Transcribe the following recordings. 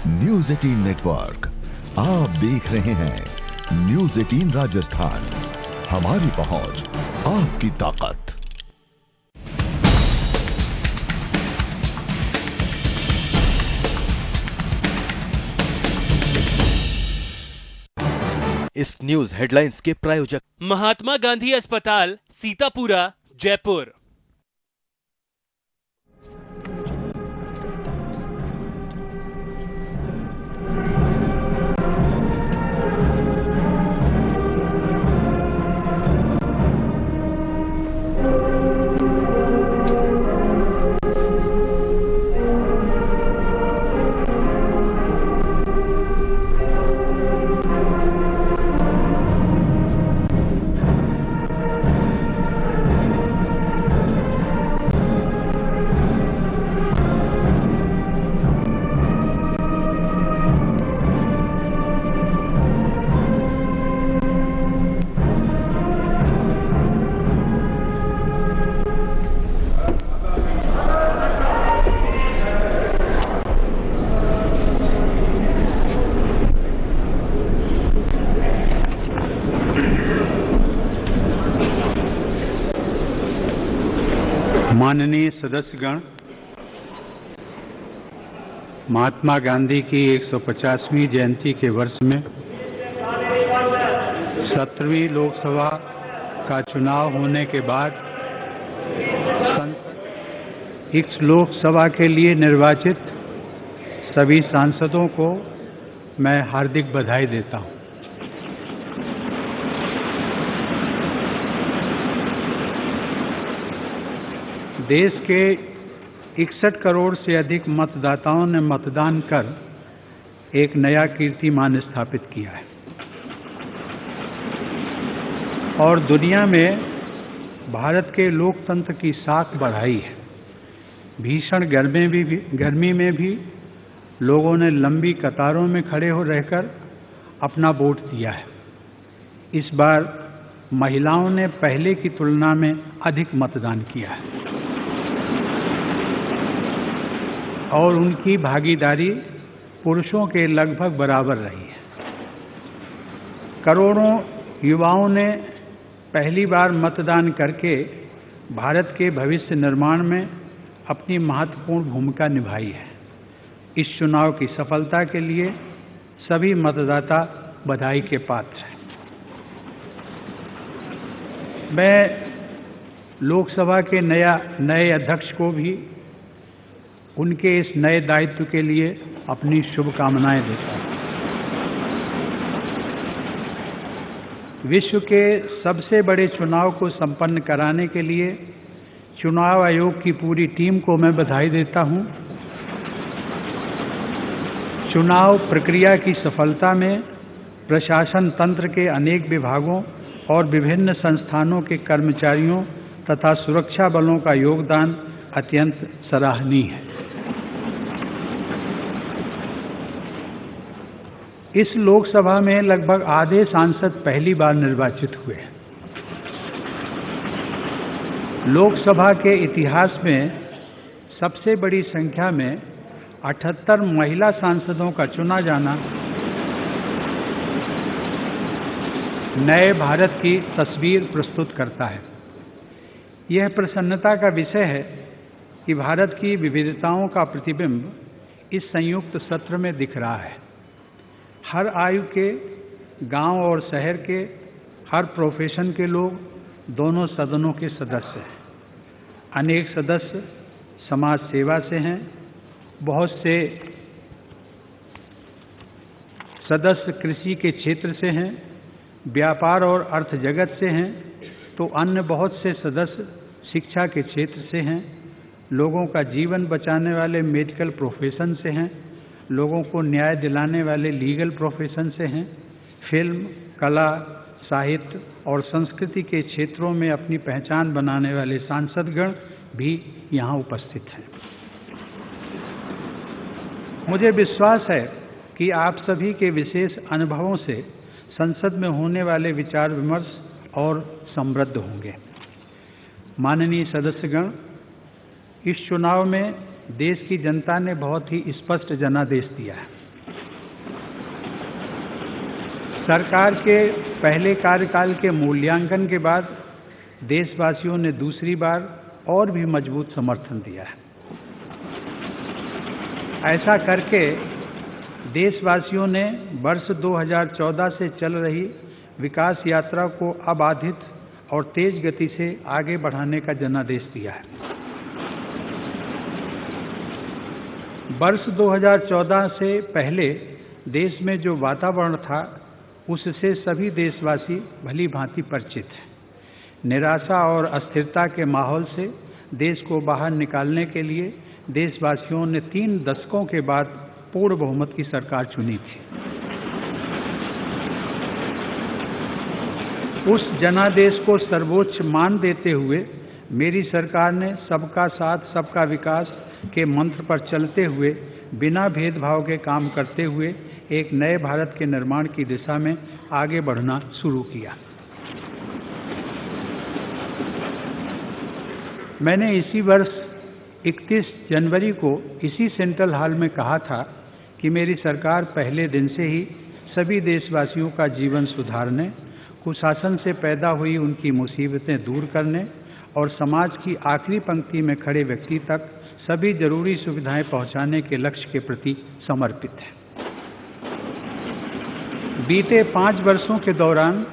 News 18 network आप देख रहे हैं न्यूज 18 राजस्थान, हमारी पहुंच आपकी ताकत। इस न्यूज हेडलाइंस के प्रायोजक महात्मा गांधी अस्पताल, सीतापुरा, जयपुर। माननीय सदस्यगण, महात्मा गांधी की 150वीं जयंती के वर्ष में 17वीं लोकसभा का चुनाव होने के बाद इस लोकसभा के लिए निर्वाचित सभी सांसदों को मैं हार्दिक बधाई देता हूं। देश के 61 करोड़ से अधिक मतदाताओं ने मतदान कर एक नया कीर्तिमान स्थापित किया है और दुनिया में भारत के लोकतंत्र की साख बढ़ाई है। भीषण गर्मी में भी लोगों ने लंबी कतारों में खड़े हो रहकर अपना वोट दिया है। इस बार महिलाओं ने पहले की तुलना में अधिक मतदान किया है और उनकी भागीदारी पुरुषों के लगभग बराबर रही है। करोड़ों युवाओं ने पहली बार मतदान करके भारत के भविष्य निर्माण में अपनी महत्वपूर्ण भूमिका निभाई है। इस चुनाव की सफलता के लिए सभी मतदाता बधाई के पात्र हैं। मैं लोकसभा के नए अध्यक्ष को भी उनके इस नए दायित्व के लिए अपनी शुभकामनाएं देता हूं। विश्व के सबसे बड़े चुनाव को संपन्न कराने के लिए चुनाव आयोग की पूरी टीम को मैं बधाई देता हूं। चुनाव प्रक्रिया की सफलता में प्रशासन तंत्र के अनेक विभागों और विभिन्न संस्थानों के कर्मचारियों तथा सुरक्षा बलों का योगदान अत्यंत सराहनीय है। इस लोकसभा में लगभग आधे सांसद पहली बार निर्वाचित हुए। लोकसभा के इतिहास में सबसे बड़ी संख्या में 78 महिला सांसदों का चुना जाना नए भारत की तस्वीर प्रस्तुत करता है। यह प्रसन्नता का विषय है कि भारत की विविधताओं का प्रतिबिंब इस संयुक्त सत्र में दिख रहा है। हर आयु के, गांव और शहर के, हर प्रोफेशन के लोग दोनों सदनों के सदस्य हैं। अनेक सदस्य समाज सेवा से हैं, बहुत से सदस्य कृषि के क्षेत्र से हैं, व्यापार और अर्थ जगत से हैं, तो अन्य बहुत से सदस्य शिक्षा के क्षेत्र से हैं, लोगों का जीवन बचाने वाले मेडिकल प्रोफेशन से हैं, लोगों को न्याय दिलाने वाले लीगल प्रोफेशन से हैं, फिल्म, कला, साहित्य और संस्कृति के क्षेत्रों में अपनी पहचान बनाने वाले सांसदगण भी यहाँ उपस्थित हैं। मुझे विश्वास है कि आप सभी के विशेष अनुभवों से संसद में होने वाले विचार विमर्श और समृद्ध होंगे। माननीय सदस्यगण, इस चुनाव में देश की जनता ने बहुत ही स्पष्ट जनादेश दिया है। सरकार के पहले कार्यकाल के मूल्यांकन के बाद देशवासियों ने दूसरी बार और भी मजबूत समर्थन दिया है। ऐसा करके देशवासियों ने वर्ष 2014 से चल रही विकास यात्रा को अबाधित और तेज गति से आगे बढ़ाने का जनादेश दिया है। वर्ष 2014 से पहले देश में जो वातावरण था उससे सभी देशवासी भली भांति परिचित हैं। निराशा और अस्थिरता के माहौल से देश को बाहर निकालने के लिए देशवासियों ने 3 दशकों के बाद पूर्ण बहुमत की सरकार चुनी थी। उस जनादेश को सर्वोच्च मान देते हुए मेरी सरकार ने सबका साथ सबका विकास के मंत्र पर चलते हुए बिना भेदभाव के काम करते हुए एक नए भारत के निर्माण की दिशा में आगे बढ़ना शुरू किया। मैंने इसी वर्ष 31 जनवरी को इसी सेंट्रल हॉल में कहा था कि मेरी सरकार पहले दिन से ही सभी देशवासियों का जीवन सुधारने, कुशासन से पैदा हुई उनकी मुसीबतें दूर करने और समाज की आखिरी पंक्ति में खड़े व्यक्ति तक सभी जरूरी सुविधाएं पहुंचाने के लक्ष्य के प्रति समर्पित है। बीते 5 वर्षों के दौरान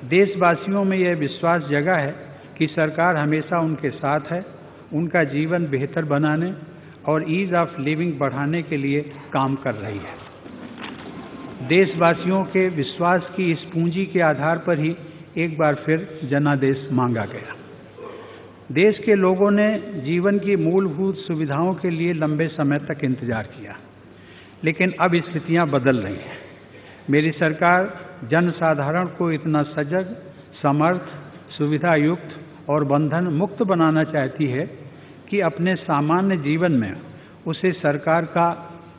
देशवासियों में यह विश्वास जगा है कि सरकार हमेशा उनके साथ है, उनका जीवन बेहतर बनाने और ईज ऑफ लिविंग बढ़ाने के लिए काम कर रही है। देशवासियों के विश्वास की इस पूंजी के आधार पर ही एक बार फिर जनादेश मांगा गया। देश के लोगों ने जीवन की मूलभूत सुविधाओं के लिए लंबे समय तक इंतजार किया, लेकिन अब स्थितियां बदल रही हैं। मेरी सरकार जनसाधारण को इतना सजग, समर्थ, सुविधायुक्त और बंधन मुक्त बनाना चाहती है कि अपने सामान्य जीवन में उसे सरकार का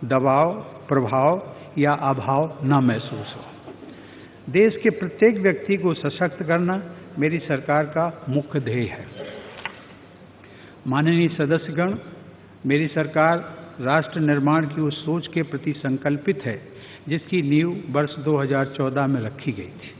दबाव, प्रभाव या अभाव न महसूस हो। देश के प्रत्येक व्यक्ति को सशक्त करना मेरी सरकार का मुख्य ध्येय है। माननीय सदस्यगण, मेरी सरकार राष्ट्र निर्माण की उस सोच के प्रति संकल्पित है जिसकी नींव वर्ष 2014 में रखी गई थी।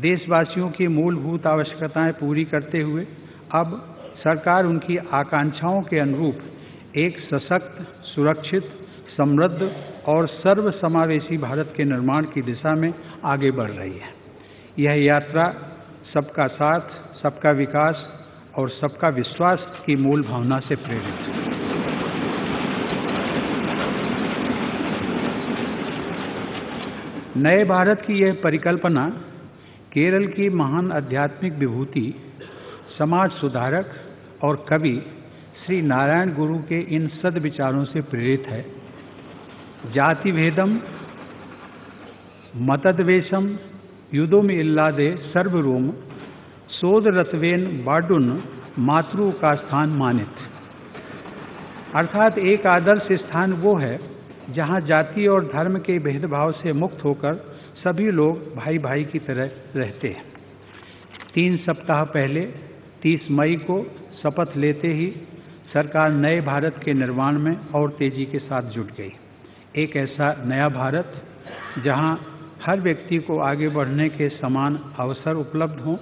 देशवासियों की मूलभूत आवश्यकताएं पूरी करते हुए अब सरकार उनकी आकांक्षाओं के अनुरूप एक सशक्त, सुरक्षित, समृद्ध और सर्वसमावेशी भारत के निर्माण की दिशा में आगे बढ़ रही है। यह यात्रा सबका साथ, सबका विकास और सबका विश्वास की मूल भावना से प्रेरित है। नए भारत की यह परिकल्पना केरल की महान आध्यात्मिक विभूति, समाज सुधारक और कवि श्री नारायण गुरु के इन सद्विचारों से प्रेरित है। जाति भेदम मतद्वेषम युदोम इल्लादे सर्वरोम सोदरत्वेन बाडुन मातृ का स्थान मानित। अर्थात एक आदर्श स्थान वो है जहाँ जाति और धर्म के भेदभाव से मुक्त होकर सभी लोग भाई भाई की तरह रहते हैं। 3 सप्ताह पहले 30 मई को शपथ लेते ही सरकार नए भारत के निर्माण में और तेजी के साथ जुट गई। एक ऐसा नया भारत जहां हर व्यक्ति को आगे बढ़ने के समान अवसर उपलब्ध हों,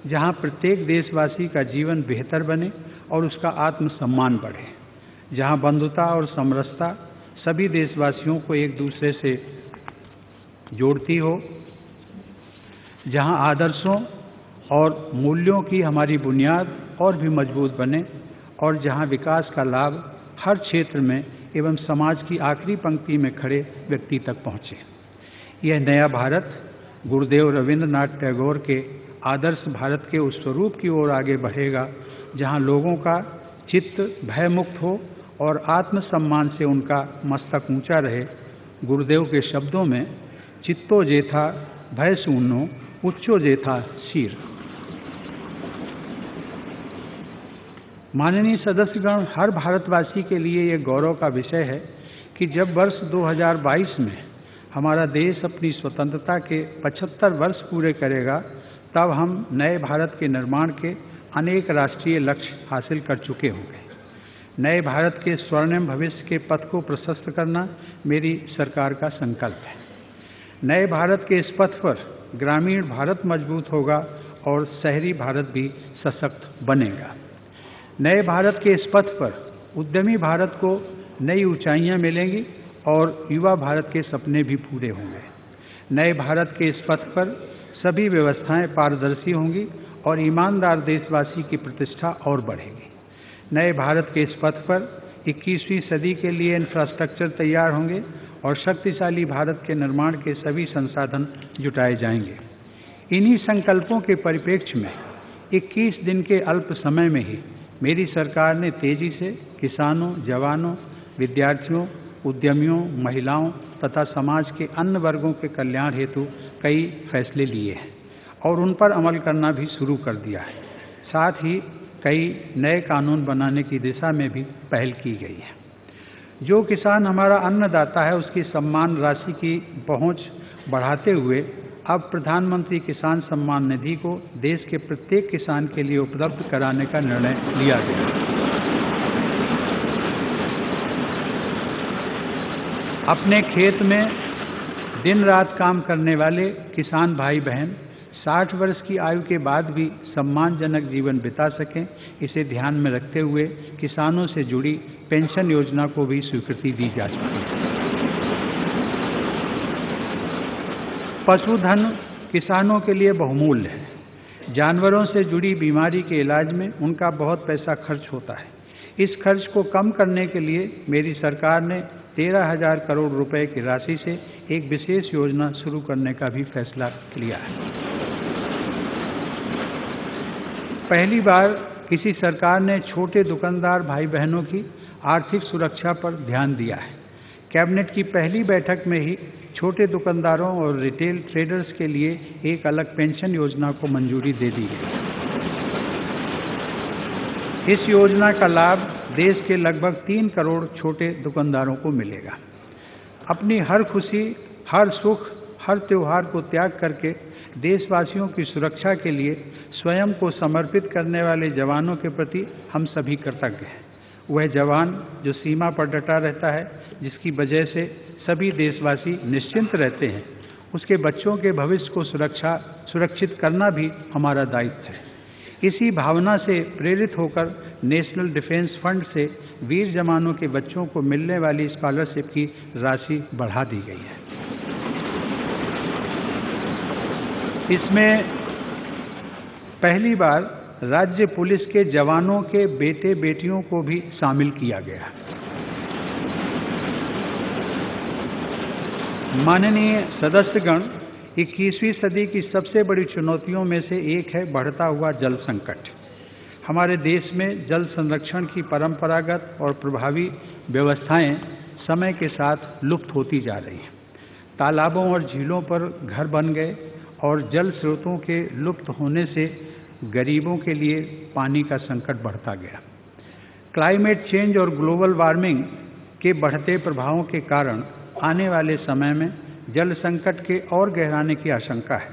जहां प्रत्येक देशवासी का जीवन बेहतर बने और उसका आत्मसम्मान बढ़े, जहां बंधुता और समरसता सभी देशवासियों को एक दूसरे से जोड़ती हो, जहां आदर्शों और मूल्यों की हमारी बुनियाद और भी मजबूत बने और जहां विकास का लाभ हर क्षेत्र में एवं समाज की आखिरी पंक्ति में खड़े व्यक्ति तक पहुंचे। यह नया भारत गुरुदेव रविंद्रनाथ टैगोर के आदर्श भारत के उस स्वरूप की ओर आगे बढ़ेगा जहां लोगों का चित्त भयमुक्त हो और आत्मसम्मान से उनका मस्तक ऊंचा रहे। गुरुदेव के शब्दों में चित्तो जेथा भय शून्यो उच्चो जेथा शीर। माननीय सदस्यगण, हर भारतवासी के लिए यह गौरव का विषय है कि जब वर्ष 2022 में हमारा देश अपनी स्वतंत्रता के 75 वर्ष पूरे करेगा, तब हम नए भारत के निर्माण के अनेक राष्ट्रीय लक्ष्य हासिल कर चुके होंगे। नए भारत के स्वर्णिम भविष्य के पथ को प्रशस्त करना मेरी सरकार का संकल्प है। नए भारत के इस पथ पर ग्रामीण भारत मजबूत होगा और शहरी भारत भी सशक्त बनेगा। नए भारत के इस पथ पर उद्यमी भारत को नई ऊंचाइयां मिलेंगी और युवा भारत के सपने भी पूरे होंगे। नए भारत के इस पथ पर सभी व्यवस्थाएं पारदर्शी होंगी और ईमानदार देशवासी की प्रतिष्ठा और बढ़ेगी। नए भारत के इस पथ पर 21वीं सदी के लिए इंफ्रास्ट्रक्चर तैयार होंगे और शक्तिशाली भारत के निर्माण के सभी संसाधन जुटाए जाएंगे। इन्हीं संकल्पों के परिप्रेक्ष्य में 21 दिन के अल्प समय में ही मेरी सरकार ने तेजी से किसानों, जवानों, विद्यार्थियों, उद्यमियों, महिलाओं तथा समाज के अन्य वर्गों के कल्याण हेतु कई फैसले लिए हैं और उन पर अमल करना भी शुरू कर दिया है। साथ ही कई नए कानून बनाने की दिशा में भी पहल की गई है। जो किसान हमारा अन्नदाता है, उसकी सम्मान राशि की पहुंच बढ़ाते हुए अब प्रधानमंत्री किसान सम्मान निधि को देश के प्रत्येक किसान के लिए उपलब्ध कराने का निर्णय लिया गया है। अपने खेत में दिन रात काम करने वाले किसान भाई बहन 60 वर्ष की आयु के बाद भी सम्मानजनक जीवन बिता सकें, इसे ध्यान में रखते हुए किसानों से जुड़ी पेंशन योजना को भी स्वीकृति दी जा चुकी है। पशुधन किसानों के लिए बहुमूल्य है। जानवरों से जुड़ी बीमारी के इलाज में उनका बहुत पैसा खर्च होता है। इस खर्च को कम करने के लिए मेरी सरकार ने 13,000 करोड़ रुपए की राशि से एक विशेष योजना शुरू करने का भी फैसला लिया है। पहली बार किसी सरकार ने छोटे दुकानदार भाई बहनों की आर्थिक सुरक्षा पर ध्यान दिया है। कैबिनेट की पहली बैठक में ही छोटे दुकानदारों और रिटेल ट्रेडर्स के लिए एक अलग पेंशन योजना को मंजूरी दे दी गई। इस योजना का लाभ देश के लगभग 3 करोड़ छोटे दुकानदारों को मिलेगा। अपनी हर खुशी, हर सुख, हर त्योहार को त्याग करके देशवासियों की सुरक्षा के लिए स्वयं को समर्पित करने वाले जवानों के प्रति हम सभी कृतज्ञ हैं। वह जवान जो सीमा पर डटा रहता है, जिसकी वजह से सभी देशवासी निश्चिंत रहते हैं, उसके बच्चों के भविष्य को सुरक्षित करना भी हमारा दायित्व है। इसी भावना से प्रेरित होकर नेशनल डिफेंस फंड से वीर जवानों के बच्चों को मिलने वाली स्कॉलरशिप की राशि बढ़ा दी गई है। इसमें पहली बार राज्य पुलिस के जवानों के बेटे बेटियों को भी शामिल किया गया। माननीय सदस्यगण, 21वीं सदी की सबसे बड़ी चुनौतियों में से एक है बढ़ता हुआ जल संकट। हमारे देश में जल संरक्षण की परंपरागत और प्रभावी व्यवस्थाएं समय के साथ लुप्त होती जा रही हैं। तालाबों और झीलों पर घर बन गए और जल स्रोतों के लुप्त होने से गरीबों के लिए पानी का संकट बढ़ता गया। क्लाइमेट चेंज और ग्लोबल वार्मिंग के बढ़ते प्रभावों के कारण आने वाले समय में जल संकट के और गहराने की आशंका है।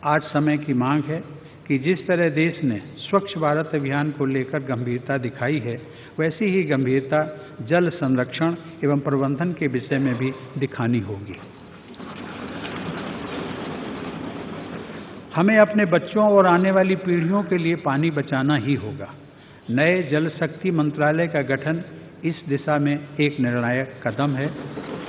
आज समय की मांग है कि जिस तरह देश ने स्वच्छ भारत अभियान को लेकर गंभीरता दिखाई है, वैसी ही गंभीरता जल संरक्षण एवं प्रबंधन के विषय में भी दिखानी होगी। हमें अपने बच्चों और आने वाली पीढ़ियों के लिए पानी बचाना ही होगा। नए जल शक्ति मंत्रालय का गठन इस दिशा में एक निर्णायक कदम है,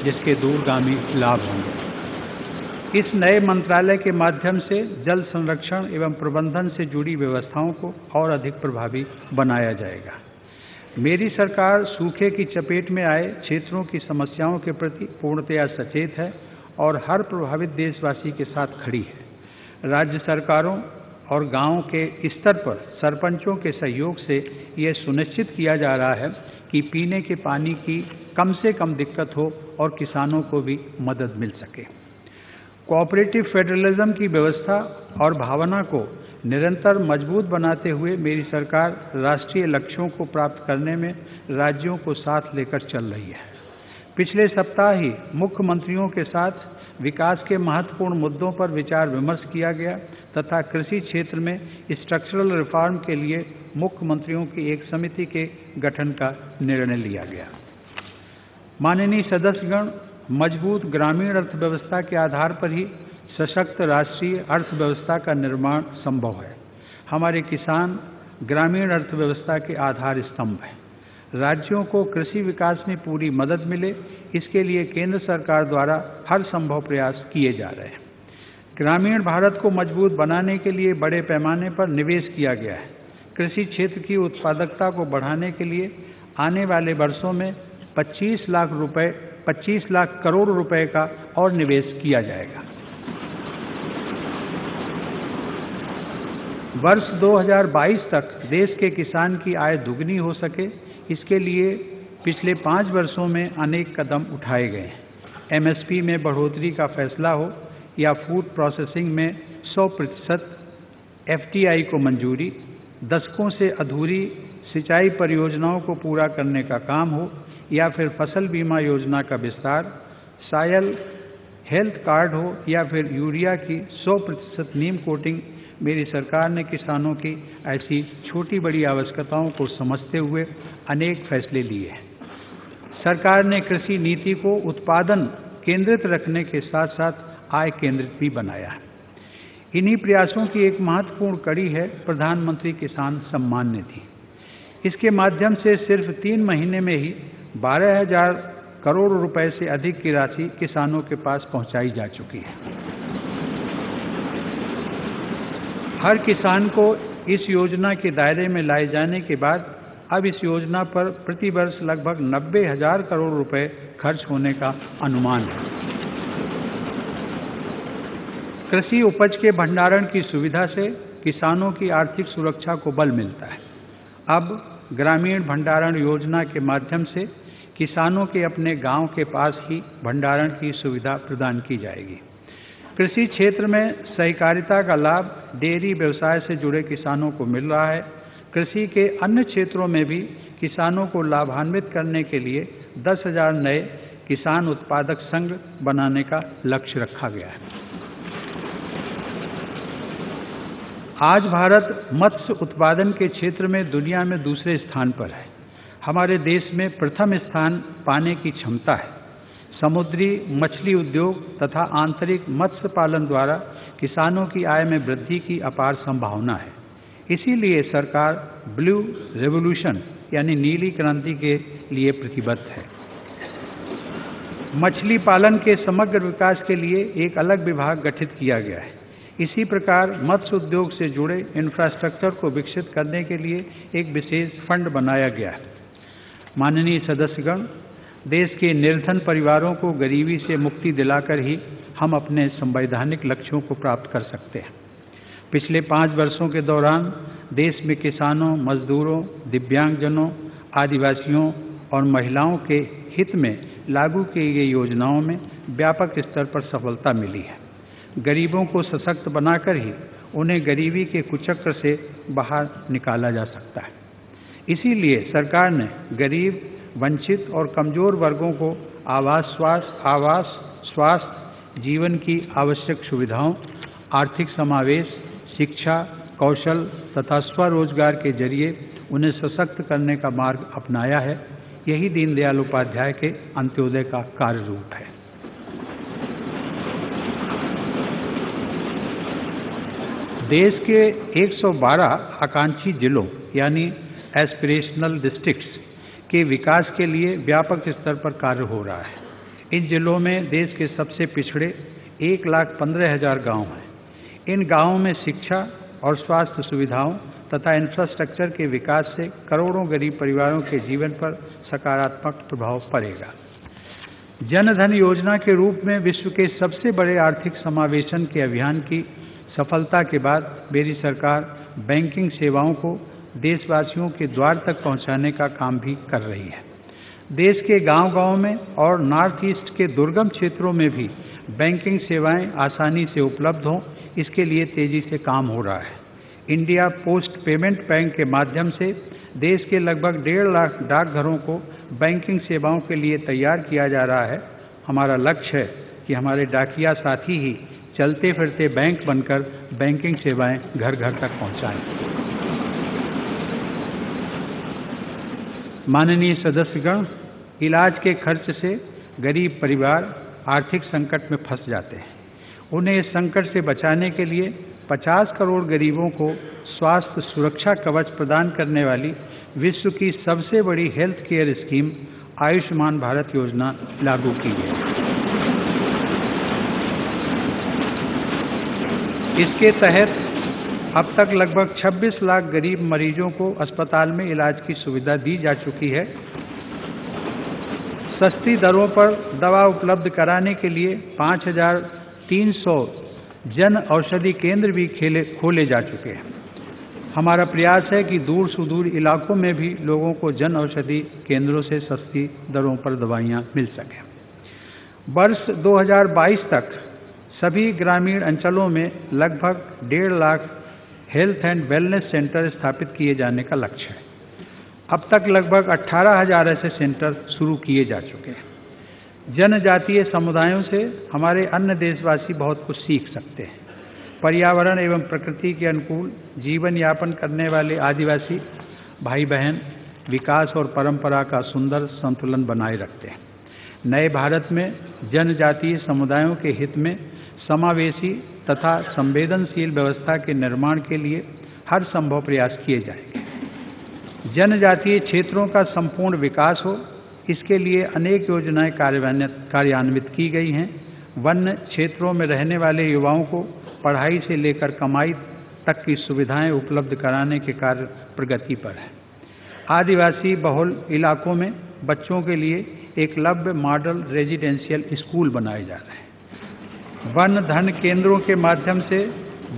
जिसके दूरगामी लाभ होंगे। इस नए मंत्रालय के माध्यम से जल संरक्षण एवं प्रबंधन से जुड़ी व्यवस्थाओं को और अधिक प्रभावी बनाया जाएगा। मेरी सरकार सूखे की चपेट में आए क्षेत्रों की समस्याओं के प्रति पूर्णतया सचेत है और हर प्रभावित देशवासी के साथ खड़ी है। राज्य सरकारों और गांवों के स्तर पर सरपंचों के सहयोग से यह सुनिश्चित किया जा रहा है कि पीने के पानी की कम से कम दिक्कत हो और किसानों को भी मदद मिल सके। कोऑपरेटिव फेडरलिज्म की व्यवस्था और भावना को निरंतर मजबूत बनाते हुए मेरी सरकार राष्ट्रीय लक्ष्यों को प्राप्त करने में राज्यों को साथ लेकर चल रही है। पिछले सप्ताह ही मुख्यमंत्रियों के साथ विकास के महत्वपूर्ण मुद्दों पर विचार विमर्श किया गया तथा कृषि क्षेत्र में स्ट्रक्चरल रिफॉर्म के लिए मुख्यमंत्रियों की एक समिति के गठन का निर्णय लिया गया। माननीय सदस्यगण, मजबूत ग्रामीण अर्थव्यवस्था के आधार पर ही सशक्त राष्ट्रीय अर्थव्यवस्था का निर्माण संभव है। हमारे किसान ग्रामीण अर्थव्यवस्था के आधार स्तंभ हैं। राज्यों को कृषि विकास में पूरी मदद मिले, इसके लिए केंद्र सरकार द्वारा हर संभव प्रयास किए जा रहे हैं। ग्रामीण भारत को मजबूत बनाने के लिए बड़े पैमाने पर निवेश किया गया है। कृषि क्षेत्र की उत्पादकता को बढ़ाने के लिए आने वाले वर्षों में 25 लाख करोड़ रुपए का और निवेश किया जाएगा। वर्ष 2022 तक देश के किसान की आय दुगनी हो सके, इसके लिए पिछले 5 वर्षों में अनेक कदम उठाए गए हैं। एमएसपी में बढ़ोतरी का फैसला हो या फूड प्रोसेसिंग में 100% एफटीआई को मंजूरी, दशकों से अधूरी सिंचाई परियोजनाओं को पूरा करने का काम हो या फिर फसल बीमा योजना का विस्तार, सॉयल हेल्थ कार्ड हो या फिर यूरिया की 100% नीम कोटिंग, मेरी सरकार ने किसानों की ऐसी छोटी बड़ी आवश्यकताओं को समझते हुए अनेक फैसले लिए हैं। सरकार ने कृषि नीति को उत्पादन केंद्रित रखने के साथ साथ आय केंद्रित भी बनाया है। इन्हीं प्रयासों की एक महत्वपूर्ण कड़ी है प्रधानमंत्री किसान सम्मान निधि। इसके माध्यम से सिर्फ 3 महीने में ही 12,000 करोड़ रुपए से अधिक की राशि किसानों के पास पहुंचाई जा चुकी है। हर किसान को इस योजना के दायरे में लाए जाने के बाद अब इस योजना पर प्रति वर्ष लगभग 90,000 करोड़ रुपए खर्च होने का अनुमान है। कृषि उपज के भंडारण की सुविधा से किसानों की आर्थिक सुरक्षा को बल मिलता है। अब ग्रामीण भंडारण योजना के माध्यम से किसानों के अपने गांव के पास ही भंडारण की सुविधा प्रदान की जाएगी। कृषि क्षेत्र में सहकारिता का लाभ डेयरी व्यवसाय से जुड़े किसानों को मिल रहा है। कृषि के अन्य क्षेत्रों में भी किसानों को लाभान्वित करने के लिए 10,000 नए किसान उत्पादक संघ बनाने का लक्ष्य रखा गया है। आज भारत मत्स्य उत्पादन के क्षेत्र में दुनिया में दूसरे स्थान पर है। हमारे देश में प्रथम स्थान पाने की क्षमता है। समुद्री मछली उद्योग तथा आंतरिक मत्स्य पालन द्वारा किसानों की आय में वृद्धि की अपार संभावना है। इसीलिए सरकार ब्लू रेवोल्यूशन यानी नीली क्रांति के लिए प्रतिबद्ध है। मछली पालन के समग्र विकास के लिए एक अलग विभाग गठित किया गया है। इसी प्रकार मत्स्य उद्योग से जुड़े इंफ्रास्ट्रक्चर को विकसित करने के लिए एक विशेष फंड बनाया गया है। माननीय सदस्यगण, देश के निर्धन परिवारों को गरीबी से मुक्ति दिलाकर ही हम अपने संवैधानिक लक्ष्यों को प्राप्त कर सकते हैं। पिछले 5 वर्षों के दौरान देश में किसानों, मजदूरों, दिव्यांगजनों, आदिवासियों और महिलाओं के हित में लागू की गई योजनाओं में व्यापक स्तर पर सफलता मिली है। गरीबों को सशक्त बनाकर ही उन्हें गरीबी के कुचक्र से बाहर निकाला जा सकता है। इसीलिए सरकार ने गरीब, वंचित और कमजोर वर्गों को आवास, स्वास्थ्य, जीवन की आवश्यक सुविधाओं, आर्थिक समावेश, शिक्षा, कौशल तथा स्वरोजगार के जरिए उन्हें सशक्त करने का मार्ग अपनाया है। यही दीनदयाल उपाध्याय के अंत्योदय का कार्य रूप है। देश के 112 आकांक्षी जिलों यानी एस्पिरेशनल डिस्ट्रिक्ट्स के विकास के लिए व्यापक स्तर पर कार्य हो रहा है। इन जिलों में देश के सबसे पिछड़े 1,15,000 गांव हैं। इन गांवों में शिक्षा और स्वास्थ्य सुविधाओं तथा इंफ्रास्ट्रक्चर के विकास से करोड़ों गरीब परिवारों के जीवन पर सकारात्मक प्रभाव पड़ेगा। जन धन योजना के रूप में विश्व के सबसे बड़े आर्थिक समावेशन के अभियान की सफलता के बाद मेरी सरकार बैंकिंग सेवाओं को देशवासियों के द्वार तक पहुंचाने का काम भी कर रही है। देश के गांव-गांव में और नॉर्थ ईस्ट के दुर्गम क्षेत्रों में भी बैंकिंग सेवाएं आसानी से उपलब्ध हों, इसके लिए तेजी से काम हो रहा है। इंडिया पोस्ट पेमेंट बैंक के माध्यम से देश के लगभग 1.5 लाख डाकघरों को बैंकिंग सेवाओं के लिए तैयार किया जा रहा है। हमारा लक्ष्य है कि हमारे डाकिया साथी ही चलते फिरते बैंक बनकर बैंकिंग सेवाएं घर घर तक पहुंचाएं। माननीय सदस्यगण, इलाज के खर्च से गरीब परिवार आर्थिक संकट में फंस जाते हैं। उन्हें इस संकट से बचाने के लिए 50 करोड़ गरीबों को स्वास्थ्य सुरक्षा कवच प्रदान करने वाली विश्व की सबसे बड़ी health care scheme Ayushman Bharat योजना लागू की है। इसके तहत अब तक लगभग 26 लाख गरीब मरीजों को अस्पताल में इलाज की सुविधा दी जा चुकी है। सस्ती दरों पर दवा उपलब्ध कराने के लिए 5,300 जन औषधि केंद्र भी खोले जा चुके हैं। हमारा प्रयास है कि दूर सुदूर इलाकों में भी लोगों को जन औषधि केंद्रों से सस्ती दरों पर दवाइयां मिल सकें। वर्ष 2022 तक सभी ग्रामीण अंचलों में लगभग 1.5 lakh health and wellness centre स्थापित किए जाने का लक्ष्य है। अब तक लगभग 18,000 ऐसे सेंटर शुरू किए जा चुके हैं। जनजातीय समुदायों से हमारे अन्य देशवासी बहुत कुछ सीख सकते हैं। पर्यावरण एवं प्रकृति के अनुकूल जीवन यापन करने वाले आदिवासी भाई बहन विकास और परंपरा का सुंदर संतुलन बनाए रखते हैं। नए भारत में जनजातीय समुदायों के हित में समावेशी तथा संवेदनशील व्यवस्था के निर्माण के लिए हर संभव प्रयास किए जाएंगे। जनजातीय क्षेत्रों का संपूर्ण विकास हो, इसके लिए अनेक योजनाएं कार्यान्वित की गई हैं। वन्य क्षेत्रों में रहने वाले युवाओं को पढ़ाई से लेकर कमाई तक की सुविधाएं उपलब्ध कराने के कार्य प्रगति पर है। आदिवासी बहुल इलाकों में बच्चों के लिए एकलव्य मॉडल रेजिडेंशियल स्कूल बनाए जा रहे हैं। वन धन केंद्रों के माध्यम से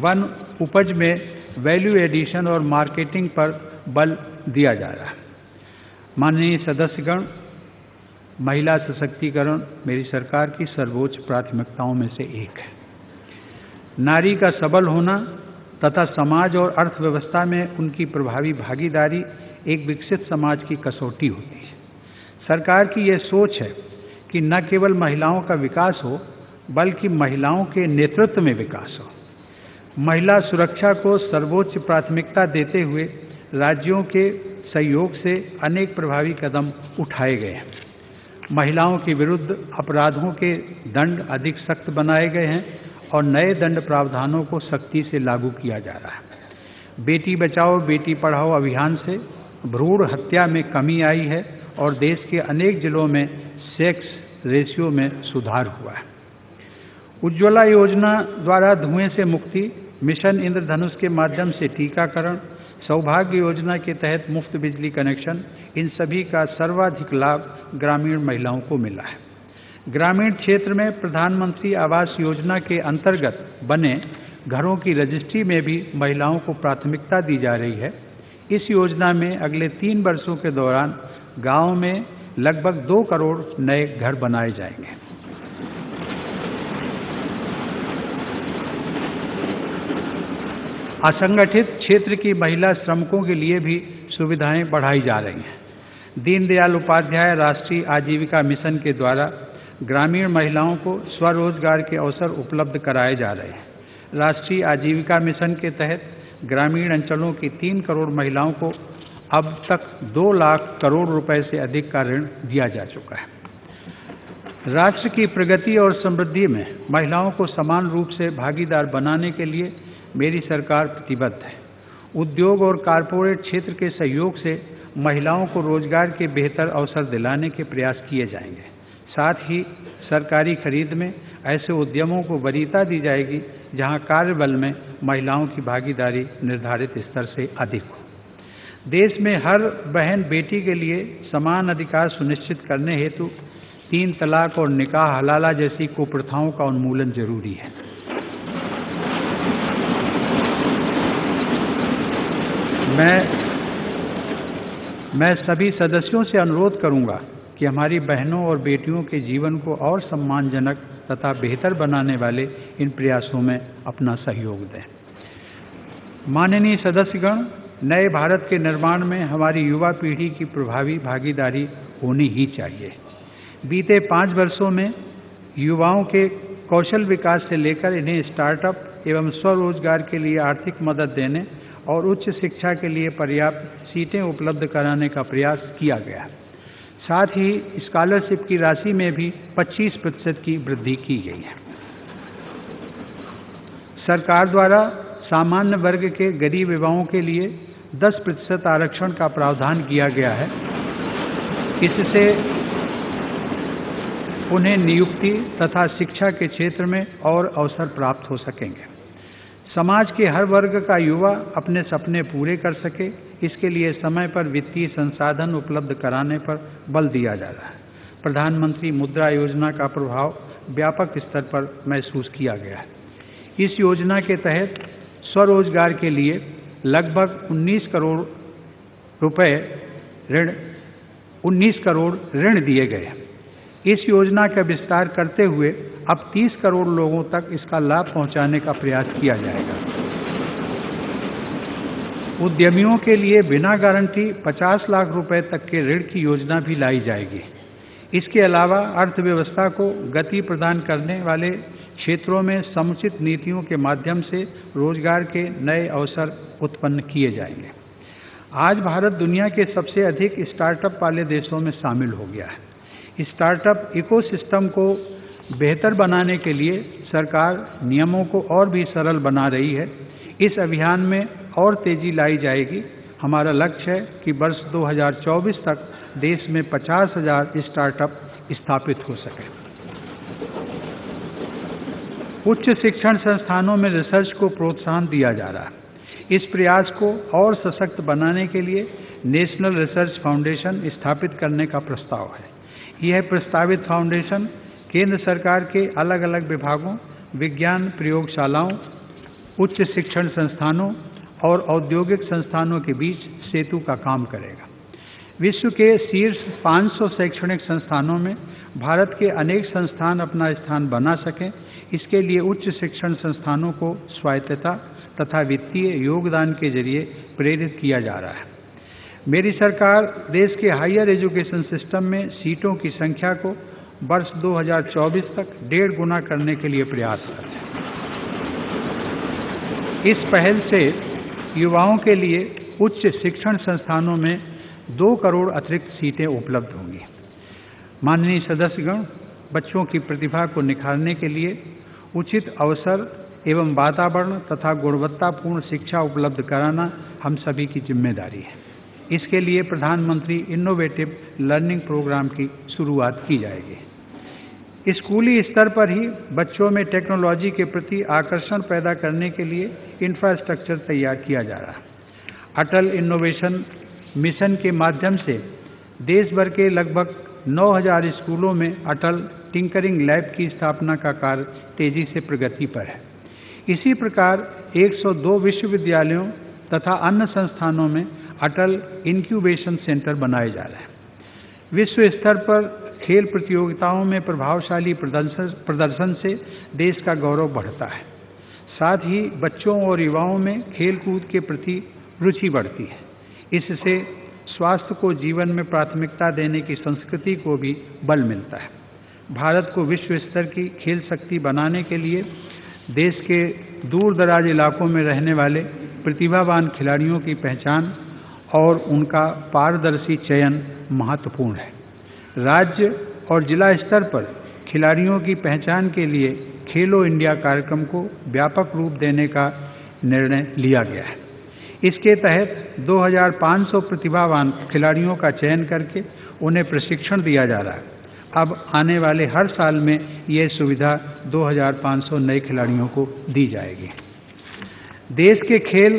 वन उपज में वैल्यू एडिशन और मार्केटिंग पर बल दिया जा रहा है। माननीय सदस्यगण, महिला सशक्तिकरण मेरी सरकार की सर्वोच्च प्राथमिकताओं में से एक है। नारी का सबल होना तथा समाज और अर्थव्यवस्था में उनकी प्रभावी भागीदारी एक विकसित समाज की कसौटी होती है। सरकार की यह सोच है कि न केवल महिलाओं का विकास हो, बल्कि महिलाओं के नेतृत्व में विकास हो। महिला सुरक्षा को सर्वोच्च प्राथमिकता देते हुए राज्यों के सहयोग से अनेक प्रभावी कदम उठाए गए हैं। महिलाओं के विरुद्ध अपराधों के दंड अधिक सख्त बनाए गए हैं और नए दंड प्रावधानों को सख्ती से लागू किया जा रहा है। बेटी बचाओ बेटी पढ़ाओ अभियान से भ्रूण हत्या में कमी आई है और देश के अनेक जिलों में सेक्स रेशियो में सुधार हुआ है। उज्ज्वला योजना द्वारा धुएं से मुक्ति, मिशन इंद्रधनुष के माध्यम से टीकाकरण, सौभाग्य योजना के तहत मुफ्त बिजली कनेक्शन, इन सभी का सर्वाधिक लाभ ग्रामीण महिलाओं को मिला है। ग्रामीण क्षेत्र में प्रधानमंत्री आवास योजना के अंतर्गत बने घरों की रजिस्ट्री में भी महिलाओं को प्राथमिकता दी जा रही है। इस योजना में अगले 3 वर्षों के दौरान गांव में लगभग 2 करोड़ नए घर बनाए जाएंगे। असंगठित क्षेत्र की महिला श्रमिकों के लिए भी सुविधाएं बढ़ाई जा रही हैं। दीनदयाल उपाध्याय राष्ट्रीय आजीविका मिशन के द्वारा ग्रामीण महिलाओं को स्वरोजगार के अवसर उपलब्ध कराए जा रहे हैं। राष्ट्रीय आजीविका मिशन के तहत ग्रामीण अंचलों की 3 करोड़ महिलाओं को अब तक 2 लाख करोड़ रुपए से अधिक का ऋण दिया जा चुका है। राष्ट्र की प्रगति और समृद्धि में महिलाओं को समान रूप से भागीदार बनाने के लिए मेरी सरकार प्रतिबद्ध है। उद्योग और कारपोरेट क्षेत्र के सहयोग से महिलाओं को रोजगार के बेहतर अवसर दिलाने के प्रयास किए जाएंगे। साथ ही सरकारी खरीद में ऐसे उद्यमों को वरीयता दी जाएगी जहां कार्यबल में महिलाओं की भागीदारी निर्धारित स्तर से अधिक हो। देश में हर बहन बेटी के लिए समान अधिकार सुनिश्चित करने हेतु 3 तलाक और निकाह हलाला जैसी कुप्रथाओं का उन्मूलन जरूरी है। मैं सभी सदस्यों से अनुरोध करूंगा कि हमारी बहनों और बेटियों के जीवन को और सम्मानजनक तथा बेहतर बनाने वाले इन प्रयासों में अपना सहयोग दें। माननीय सदस्यगण, नए भारत के निर्माण में हमारी युवा पीढ़ी की प्रभावी भागीदारी होनी ही चाहिए। बीते 5 वर्षों में युवाओं के कौशल विकास से लेकर इन्हें स्टार्टअप एवं स्वरोजगार के लिए आर्थिक मदद देने और उच्च शिक्षा के लिए पर्याप्त सीटें उपलब्ध कराने का प्रयास किया गया। साथ ही स्कॉलरशिप की राशि में भी 25% की वृद्धि की गई है। सरकार द्वारा सामान्य वर्ग के गरीब युवाओं के लिए 10% आरक्षण का प्रावधान किया गया है। इससे उन्हें नियुक्ति तथा शिक्षा के क्षेत्र में और अवसर प्राप्त हो सकेंगे। समाज के हर वर्ग का युवा अपने सपने पूरे कर सके, इसके लिए समय पर वित्तीय संसाधन उपलब्ध कराने पर बल दिया जा रहा है। प्रधानमंत्री मुद्रा योजना का प्रभाव व्यापक स्तर पर महसूस किया गया है। इस योजना के तहत स्वरोजगार के लिए लगभग 19 करोड़ ऋण दिए गए हैं। इस योजना का विस्तार करते हुए अब 30 करोड़ लोगों तक इसका लाभ पहुंचाने का प्रयास किया जाएगा। उद्यमियों के लिए बिना गारंटी 50 लाख रुपए तक के ऋण की योजना भी लाई जाएगी। इसके अलावा अर्थव्यवस्था को गति प्रदान करने वाले क्षेत्रों में समुचित नीतियों के माध्यम से रोजगार के नए अवसर उत्पन्न किए जाएंगे। आज भारत दुनिया के सबसे अधिक स्टार्टअप वाले देशों में शामिल हो गया है। स्टार्टअप इकोसिस्टम को बेहतर बनाने के लिए सरकार नियमों को और भी सरल बना रही है। इस अभियान में और तेजी लाई जाएगी। हमारा लक्ष्य है कि वर्ष 2024 तक देश में 50,000 स्टार्टअप स्थापित हो सके। उच्च शिक्षण संस्थानों में रिसर्च को प्रोत्साहन दिया जा रहा है। इस प्रयास को और सशक्त बनाने के लिए नेशनल रिसर्च फाउंडेशन स्थापित करने का प्रस्ताव है। यह प्रस्तावित फाउंडेशन केंद्र सरकार के अलग अलग विभागों, विज्ञान प्रयोगशालाओं, उच्च शिक्षण संस्थानों और औद्योगिक संस्थानों के बीच सेतु का काम करेगा। विश्व के शीर्ष 500 शैक्षणिक संस्थानों में भारत के अनेक संस्थान अपना स्थान बना सकें, इसके लिए उच्च शिक्षण संस्थानों को स्वायत्तता तथा वित्तीय योगदान के जरिए प्रेरित किया जा रहा है। मेरी सरकार देश के हायर एजुकेशन सिस्टम में सीटों की संख्या को वर्ष 2024 तक 1.5 गुना करने के लिए प्रयासरत है। इस पहल से युवाओं के लिए उच्च शिक्षण संस्थानों में 2 करोड़ अतिरिक्त सीटें उपलब्ध होंगी। माननीय सदस्यगण, बच्चों की प्रतिभा को निखारने के लिए उचित अवसर एवं वातावरण तथा गुणवत्तापूर्ण शिक्षा उपलब्ध कराना हम सभी की जिम्मेदारी है। इसके लिए प्रधानमंत्री इनोवेटिव लर्निंग प्रोग्राम की शुरुआत की जाएगी। स्कूली स्तर पर ही बच्चों में टेक्नोलॉजी के प्रति आकर्षण पैदा करने के लिए इंफ्रास्ट्रक्चर तैयार किया जा रहा है। अटल इनोवेशन मिशन के माध्यम से देश भर के लगभग 9,000 स्कूलों में अटल टिंकरिंग लैब की स्थापना का कार्य तेजी से प्रगति पर है। इसी प्रकार 102 विश्वविद्यालयों तथा अन्य संस्थानों में अटल इंक्यूबेशन सेंटर बनाए जा रहे हैं। विश्व स्तर पर खेल प्रतियोगिताओं में प्रभावशाली प्रदर्शन से देश का गौरव बढ़ता है। साथ ही बच्चों और युवाओं में खेलकूद के प्रति रुचि बढ़ती है। इससे स्वास्थ्य को जीवन में प्राथमिकता देने की संस्कृति को भी बल मिलता है। भारत को विश्व स्तर की खेल शक्ति बनाने के लिए देश के दूर दराज इलाकों में रहने वाले प्रतिभावान खिलाड़ियों की पहचान और उनका पारदर्शी चयन महत्वपूर्ण है। राज्य और जिला स्तर पर खिलाड़ियों की पहचान के लिए खेलो इंडिया कार्यक्रम को व्यापक रूप देने का निर्णय लिया गया है। इसके तहत 2500 प्रतिभावान खिलाड़ियों का चयन करके उन्हें प्रशिक्षण दिया जा रहा है। अब आने वाले हर साल में यह सुविधा 2500 नए खिलाड़ियों को दी जाएगी। देश के खेल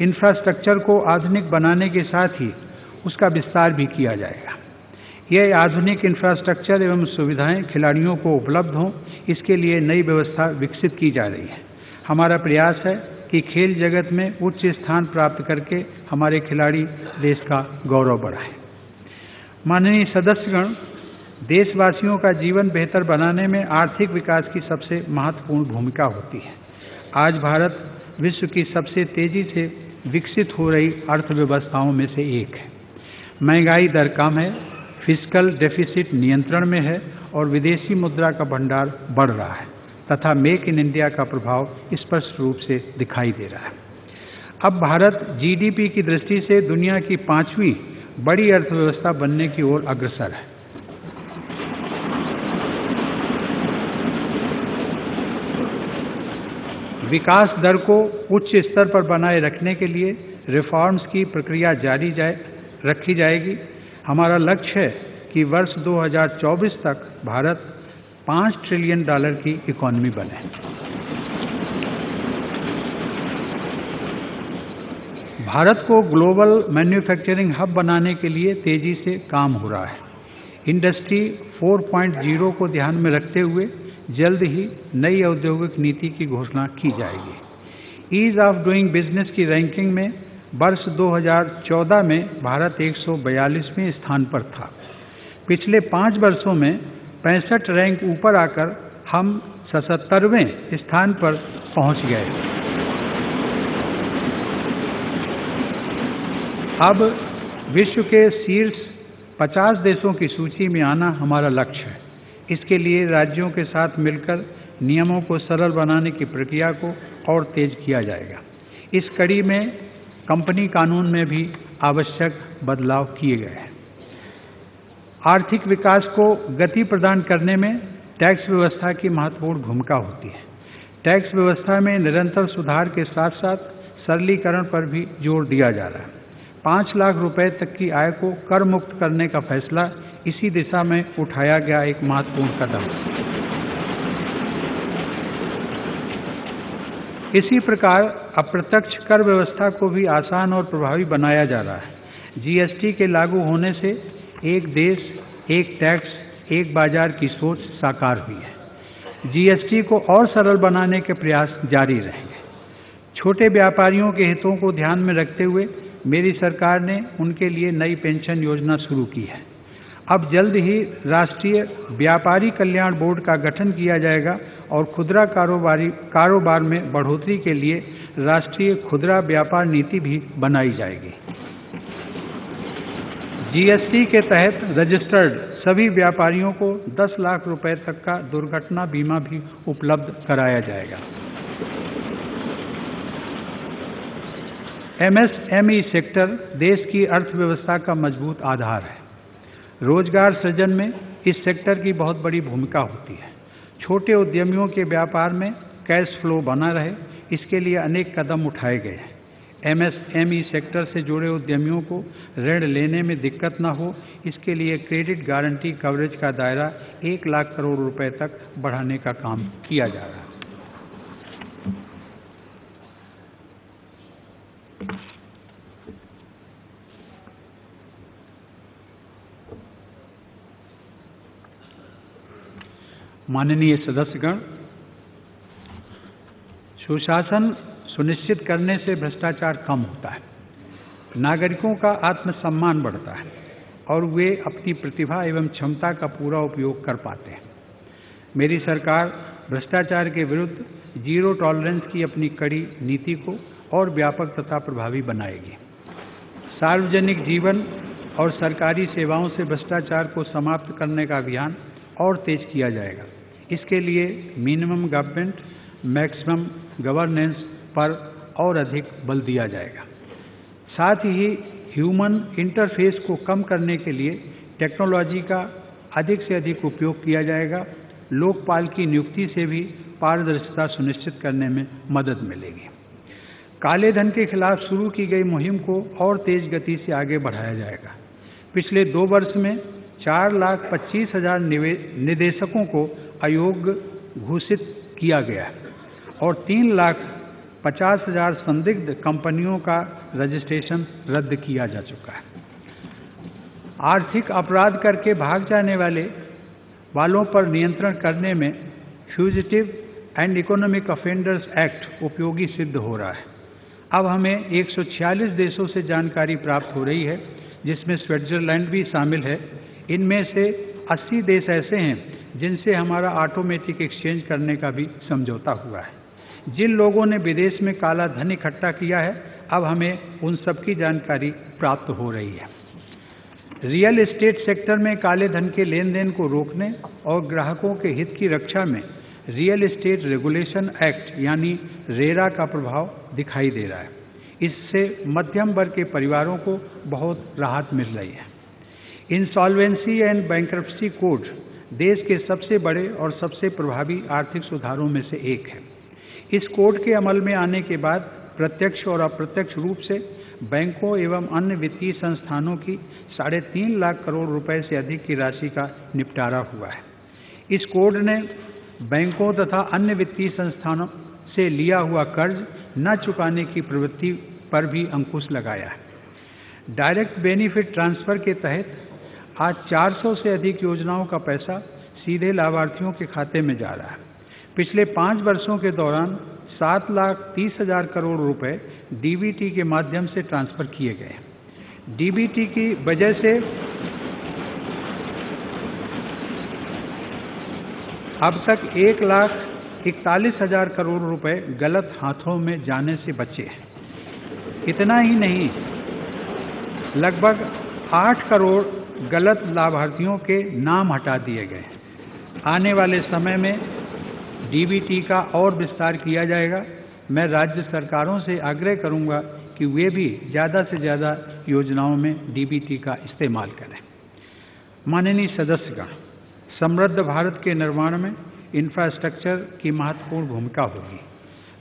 इंफ्रास्ट्रक्चर को आधुनिक बनाने के साथ ही उसका विस्तार भी किया जाएगा। यह आधुनिक इंफ्रास्ट्रक्चर एवं सुविधाएं खिलाड़ियों को उपलब्ध हों, इसके लिए नई व्यवस्था विकसित की जा रही है। हमारा प्रयास है कि खेल जगत में उच्च स्थान प्राप्त करके हमारे खिलाड़ी देश का गौरव बढ़ाएं। माननीय सदस्यगण, देशवासियों का जीवन बेहतर बनाने में आर्थिक विकास की सबसे महत्वपूर्ण भूमिका होती है। आज भारत विश्व की सबसे तेजी से विकसित हो रही अर्थव्यवस्थाओं में से एक है। महंगाई दर कम है, फिस्कल डेफिसिट नियंत्रण में है और विदेशी मुद्रा का भंडार बढ़ रहा है तथा मेक इन इंडिया का प्रभाव स्पष्ट रूप से दिखाई दे रहा है। अब भारत जीडीपी की दृष्टि से दुनिया की 5वीं बड़ी अर्थव्यवस्था बनने की ओर अग्रसर है। विकास दर को उच्च स्तर पर बनाए रखने के लिए रिफॉर्म्स की प्रक्रिया जारी रखी जाएगी। हमारा लक्ष्य है कि वर्ष 2024 तक भारत $5 ट्रिलियन की इकोनॉमी बने। भारत को ग्लोबल मैन्युफैक्चरिंग हब बनाने के लिए तेजी से काम हो रहा है। इंडस्ट्री 4.0 को ध्यान में रखते हुए जल्द ही नई औद्योगिक नीति की घोषणा की जाएगी। ईज ऑफ डूइंग बिजनेस की रैंकिंग में वर्ष 2014 में भारत 142वें स्थान पर था। पिछले 5 वर्षों में 65 रैंक ऊपर आकर हम 77वें स्थान पर पहुंच गए। अब विश्व के शीर्ष 50 देशों की सूची में आना हमारा लक्ष्य है। इसके लिए राज्यों के साथ मिलकर नियमों को सरल बनाने की प्रक्रिया को और तेज किया जाएगा। इस कड़ी में कंपनी कानून में भी आवश्यक बदलाव किए गए हैं। आर्थिक विकास को गति प्रदान करने में टैक्स व्यवस्था की महत्वपूर्ण भूमिका होती है। टैक्स व्यवस्था में निरंतर सुधार के साथ साथ सरलीकरण पर भी जोर दिया जा रहा है। 5 लाख रुपए तक की आय को कर मुक्त करने का फैसला इसी दिशा में उठाया गया एक महत्वपूर्ण कदम है। इसी प्रकार अप्रत्यक्ष कर व्यवस्था को भी आसान और प्रभावी बनाया जा रहा है। जीएसटी के लागू होने से एक देश एक टैक्स एक बाजार की सोच साकार हुई है। जीएसटी को और सरल बनाने के प्रयास जारी रहेंगे। छोटे व्यापारियों के हितों को ध्यान में रखते हुए मेरी सरकार ने उनके लिए नई पेंशन योजना शुरू की है। अब जल्द ही राष्ट्रीय व्यापारी कल्याण बोर्ड का गठन किया जाएगा और खुदरा कारोबार में बढ़ोतरी के लिए राष्ट्रीय खुदरा व्यापार नीति भी बनाई जाएगी। जीएसटी के तहत रजिस्टर्ड सभी व्यापारियों को 10 लाख रुपए तक का दुर्घटना बीमा भी उपलब्ध कराया जाएगा। एमएसएमई सेक्टर देश की अर्थव्यवस्था का मजबूत आधार है। रोजगार सृजन में इस सेक्टर की बहुत बड़ी भूमिका होती है। छोटे उद्यमियों के व्यापार में कैश फ्लो बना रहे, इसके लिए अनेक कदम उठाए गए हैं। एमएसएमई सेक्टर से जुड़े उद्यमियों को ऋण लेने में दिक्कत न हो, इसके लिए क्रेडिट गारंटी कवरेज का दायरा 1 लाख करोड़ रुपए तक बढ़ाने का काम किया जा रहा है। माननीय सदस्यगण, सुशासन सुनिश्चित करने से भ्रष्टाचार कम होता है, नागरिकों का आत्मसम्मान बढ़ता है और वे अपनी प्रतिभा एवं क्षमता का पूरा उपयोग कर पाते हैं। मेरी सरकार भ्रष्टाचार के विरुद्ध जीरो टॉलरेंस की अपनी कड़ी नीति को और व्यापक तथा प्रभावी बनाएगी। सार्वजनिक जीवन और सरकारी सेवाओं से भ्रष्टाचार को समाप्त करने का अभियान और तेज किया जाएगा। इसके लिए मिनिमम गवर्नमेंट मैक्सिमम गवर्नेंस पर और अधिक बल दिया जाएगा। साथ ही ह्यूमन इंटरफेस को कम करने के लिए टेक्नोलॉजी का अधिक से अधिक उपयोग किया जाएगा। लोकपाल की नियुक्ति से भी पारदर्शिता सुनिश्चित करने में मदद मिलेगी। काले धन के खिलाफ शुरू की गई मुहिम को और तेज गति से आगे बढ़ाया जाएगा। पिछले 2 वर्ष में 4,25,000 निदेशकों को अयोग्य घोषित किया गया और 3,50,000 संदिग्ध कंपनियों का रजिस्ट्रेशन रद्द किया जा चुका है। आर्थिक अपराध करके भाग जाने वालों पर नियंत्रण करने में fugitive and economic offenders act उपयोगी सिद्ध हो रहा है। अब हमें 146 देशों से जानकारी प्राप्त हो रही है, जिसमें स्विट्जरलैंड भी शामिल है। इनमें से 80 देश ऐसे हैं जिनसे हमारा ऑटोमेटिक एक्सचेंज करने का भी समझौता हुआ है। जिन लोगों ने विदेश में काला धन इकट्ठा किया है, अब हमें उन सब की जानकारी प्राप्त हो रही है। रियल एस्टेट सेक्टर में काले धन के लेन देन को रोकने और ग्राहकों के हित की रक्षा में रियल एस्टेट रेगुलेशन एक्ट यानी रेरा का प्रभाव दिखाई दे रहा है। इससे मध्यम वर्ग के परिवारों को बहुत राहत मिल रही है। इंसॉल्वेंसी एंड बैंक्रप्सी कोड देश के सबसे बड़े और सबसे प्रभावी आर्थिक सुधारों में से एक है। इस कोड के अमल में आने के बाद प्रत्यक्ष और अप्रत्यक्ष रूप से बैंकों एवं अन्य वित्तीय संस्थानों की 3.5 लाख करोड़ रुपए से अधिक की राशि का निपटारा हुआ है। इस कोड ने बैंकों तथा अन्य वित्तीय संस्थानों से लिया हुआ कर्ज न चुकाने की प्रवृत्ति पर भी अंकुश लगाया है। डायरेक्ट बेनिफिट ट्रांसफर के तहत आज 400 से अधिक योजनाओं का पैसा सीधे लाभार्थियों के खाते में जा रहा है। पिछले 5 वर्षों के दौरान 7,30,000 करोड़ रुपए डीबीटी के माध्यम से ट्रांसफर किए गए। डीबीटी की वजह से अब तक 1,41,000 करोड़ रुपए गलत हाथों में जाने से बचे हैं। इतना ही नहीं, लगभग 8 करोड़ गलत लाभार्थियों के नाम हटा दिए गए। आने वाले समय में डीबीटी का और विस्तार किया जाएगा। मैं राज्य सरकारों से आग्रह करूंगा कि वे भी ज़्यादा से ज़्यादा योजनाओं में डीबीटी का इस्तेमाल करें। माननीय सदस्यगण, समृद्ध भारत के निर्माण में इंफ्रास्ट्रक्चर की महत्वपूर्ण भूमिका होगी।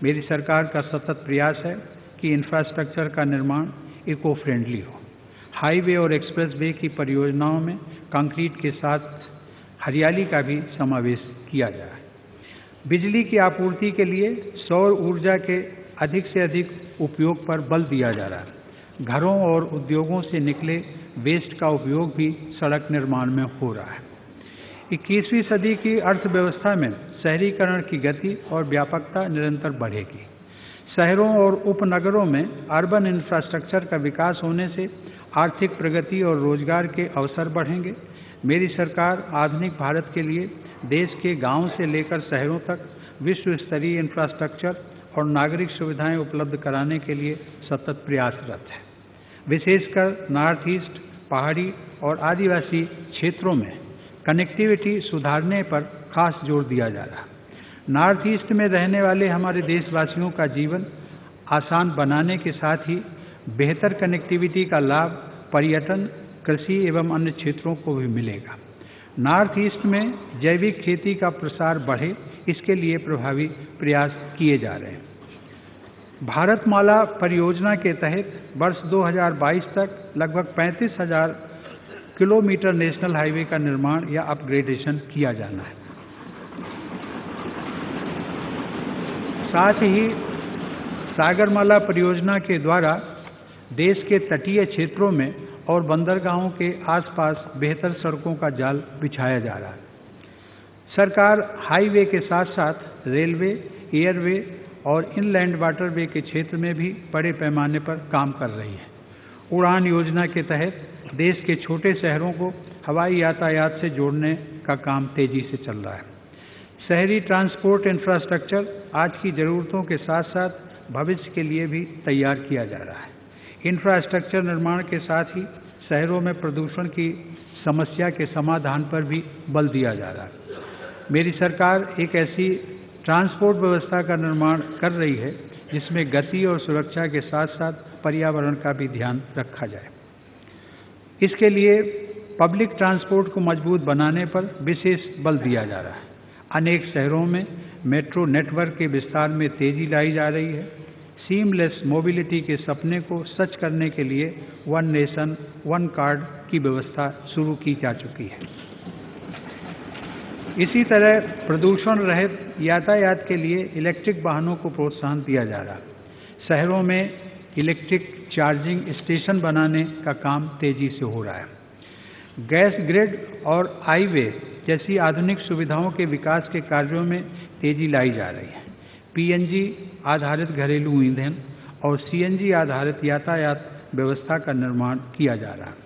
मेरी सरकार का सतत प्रयास है कि इंफ्रास्ट्रक्चर का निर्माण इको फ्रेंडली हो। हाईवे और एक्सप्रेसवे की परियोजनाओं में कंक्रीट के साथ हरियाली का भी समावेश किया जाए। बिजली की आपूर्ति के लिए सौर ऊर्जा के अधिक से अधिक उपयोग पर बल दिया जा रहा है। घरों और उद्योगों से निकले वेस्ट का उपयोग भी सड़क निर्माण में हो रहा है। 21वीं सदी की अर्थव्यवस्था में शहरीकरण की गति और व्यापकता निरंतर बढ़ेगी। शहरों और उपनगरों में अर्बन इंफ्रास्ट्रक्चर का विकास होने से आर्थिक प्रगति और रोजगार के अवसर बढ़ेंगे। मेरी सरकार आधुनिक भारत के लिए देश के गांव से लेकर शहरों तक विश्व स्तरीय इंफ्रास्ट्रक्चर और नागरिक सुविधाएं उपलब्ध कराने के लिए सतत प्रयासरत है। विशेषकर नॉर्थ ईस्ट, पहाड़ी और आदिवासी क्षेत्रों में कनेक्टिविटी सुधारने पर खास जोर दिया जा रहा है। नॉर्थ ईस्ट में रहने वाले हमारे देशवासियों का जीवन आसान बनाने के साथ ही बेहतर कनेक्टिविटी का लाभ पर्यटन, कृषि एवं अन्य क्षेत्रों को भी मिलेगा। नॉर्थ ईस्ट में जैविक खेती का प्रसार बढ़े, इसके लिए प्रभावी प्रयास किए जा रहे हैं। भारतमाला परियोजना के तहत वर्ष 2022 तक लगभग 35,000 किलोमीटर नेशनल हाईवे का निर्माण या अपग्रेडेशन किया जाना है। साथ ही सागरमाला परियोजना के द्वारा देश के तटीय क्षेत्रों में और बंदरगाहों के आसपास बेहतर सड़कों का जाल बिछाया जा रहा है। सरकार हाईवे के साथ साथ रेलवे, एयरवे और इनलैंड वाटरवे के क्षेत्र में भी बड़े पैमाने पर काम कर रही है। उड़ान योजना के तहत देश के छोटे शहरों को हवाई यातायात से जोड़ने का काम तेजी से चल रहा है। शहरी ट्रांसपोर्ट इंफ्रास्ट्रक्चर आज की ज़रूरतों के साथ साथ भविष्य के लिए भी तैयार किया जा रहा है। इंफ्रास्ट्रक्चर निर्माण के साथ ही शहरों में प्रदूषण की समस्या के समाधान पर भी बल दिया जा रहा है। मेरी सरकार एक ऐसी ट्रांसपोर्ट व्यवस्था का निर्माण कर रही है जिसमें गति और सुरक्षा के साथ साथ पर्यावरण का भी ध्यान रखा जाए। इसके लिए पब्लिक ट्रांसपोर्ट को मजबूत बनाने पर विशेष बल दिया जा रहा है। अनेक शहरों में मेट्रो नेटवर्क के विस्तार में तेजी लाई जा रही है। सीमलेस मोबिलिटी के सपने को सच करने के लिए वन नेशन वन कार्ड की व्यवस्था शुरू की जा चुकी है। इसी तरह प्रदूषण रहित यातायात के लिए इलेक्ट्रिक वाहनों को प्रोत्साहन दिया जा रहा है। शहरों में इलेक्ट्रिक चार्जिंग स्टेशन बनाने का काम तेजी से हो रहा है। गैस ग्रिड और हाईवे जैसी आधुनिक सुविधाओं के विकास के कार्यों में तेजी लाई जा रही है। पीएनजी आधारित घरेलू ईंधन और सीएनजी आधारित यातायात व्यवस्था का निर्माण किया जा रहा है।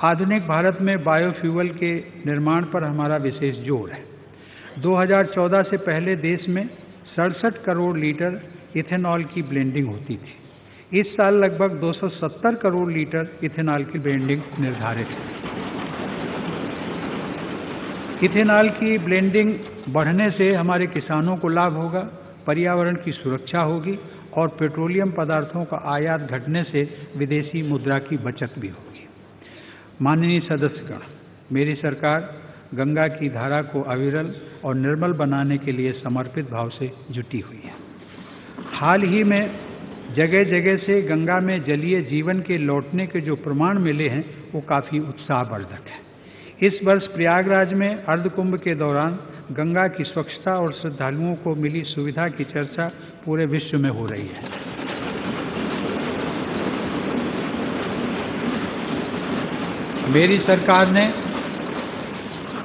आधुनिक भारत में बायोफ्यूल के निर्माण पर हमारा विशेष जोर है। 2014 से पहले देश में 67 करोड़ लीटर इथेनॉल की ब्लेंडिंग होती थी। इस साल लगभग 270 करोड़ लीटर इथेनॉल की ब्लेंडिंग निर्धारित है। इथेनॉल की ब्लेंडिंग बढ़ने से हमारे किसानों को लाभ होगा, पर्यावरण की सुरक्षा होगी और पेट्रोलियम पदार्थों का आयात घटने से विदेशी मुद्रा की बचत भी होगी। माननीय सदस्यगण, मेरी सरकार गंगा की धारा को अविरल और निर्मल बनाने के लिए समर्पित भाव से जुटी हुई है। हाल ही में जगह जगह से गंगा में जलीय जीवन के लौटने के जो प्रमाण मिले हैं वो काफ़ी उत्साहवर्धक है। इस वर्ष प्रयागराज में अर्धकुंभ के दौरान गंगा की स्वच्छता और श्रद्धालुओं को मिली सुविधा की चर्चा पूरे विश्व में हो रही है। मेरी सरकार ने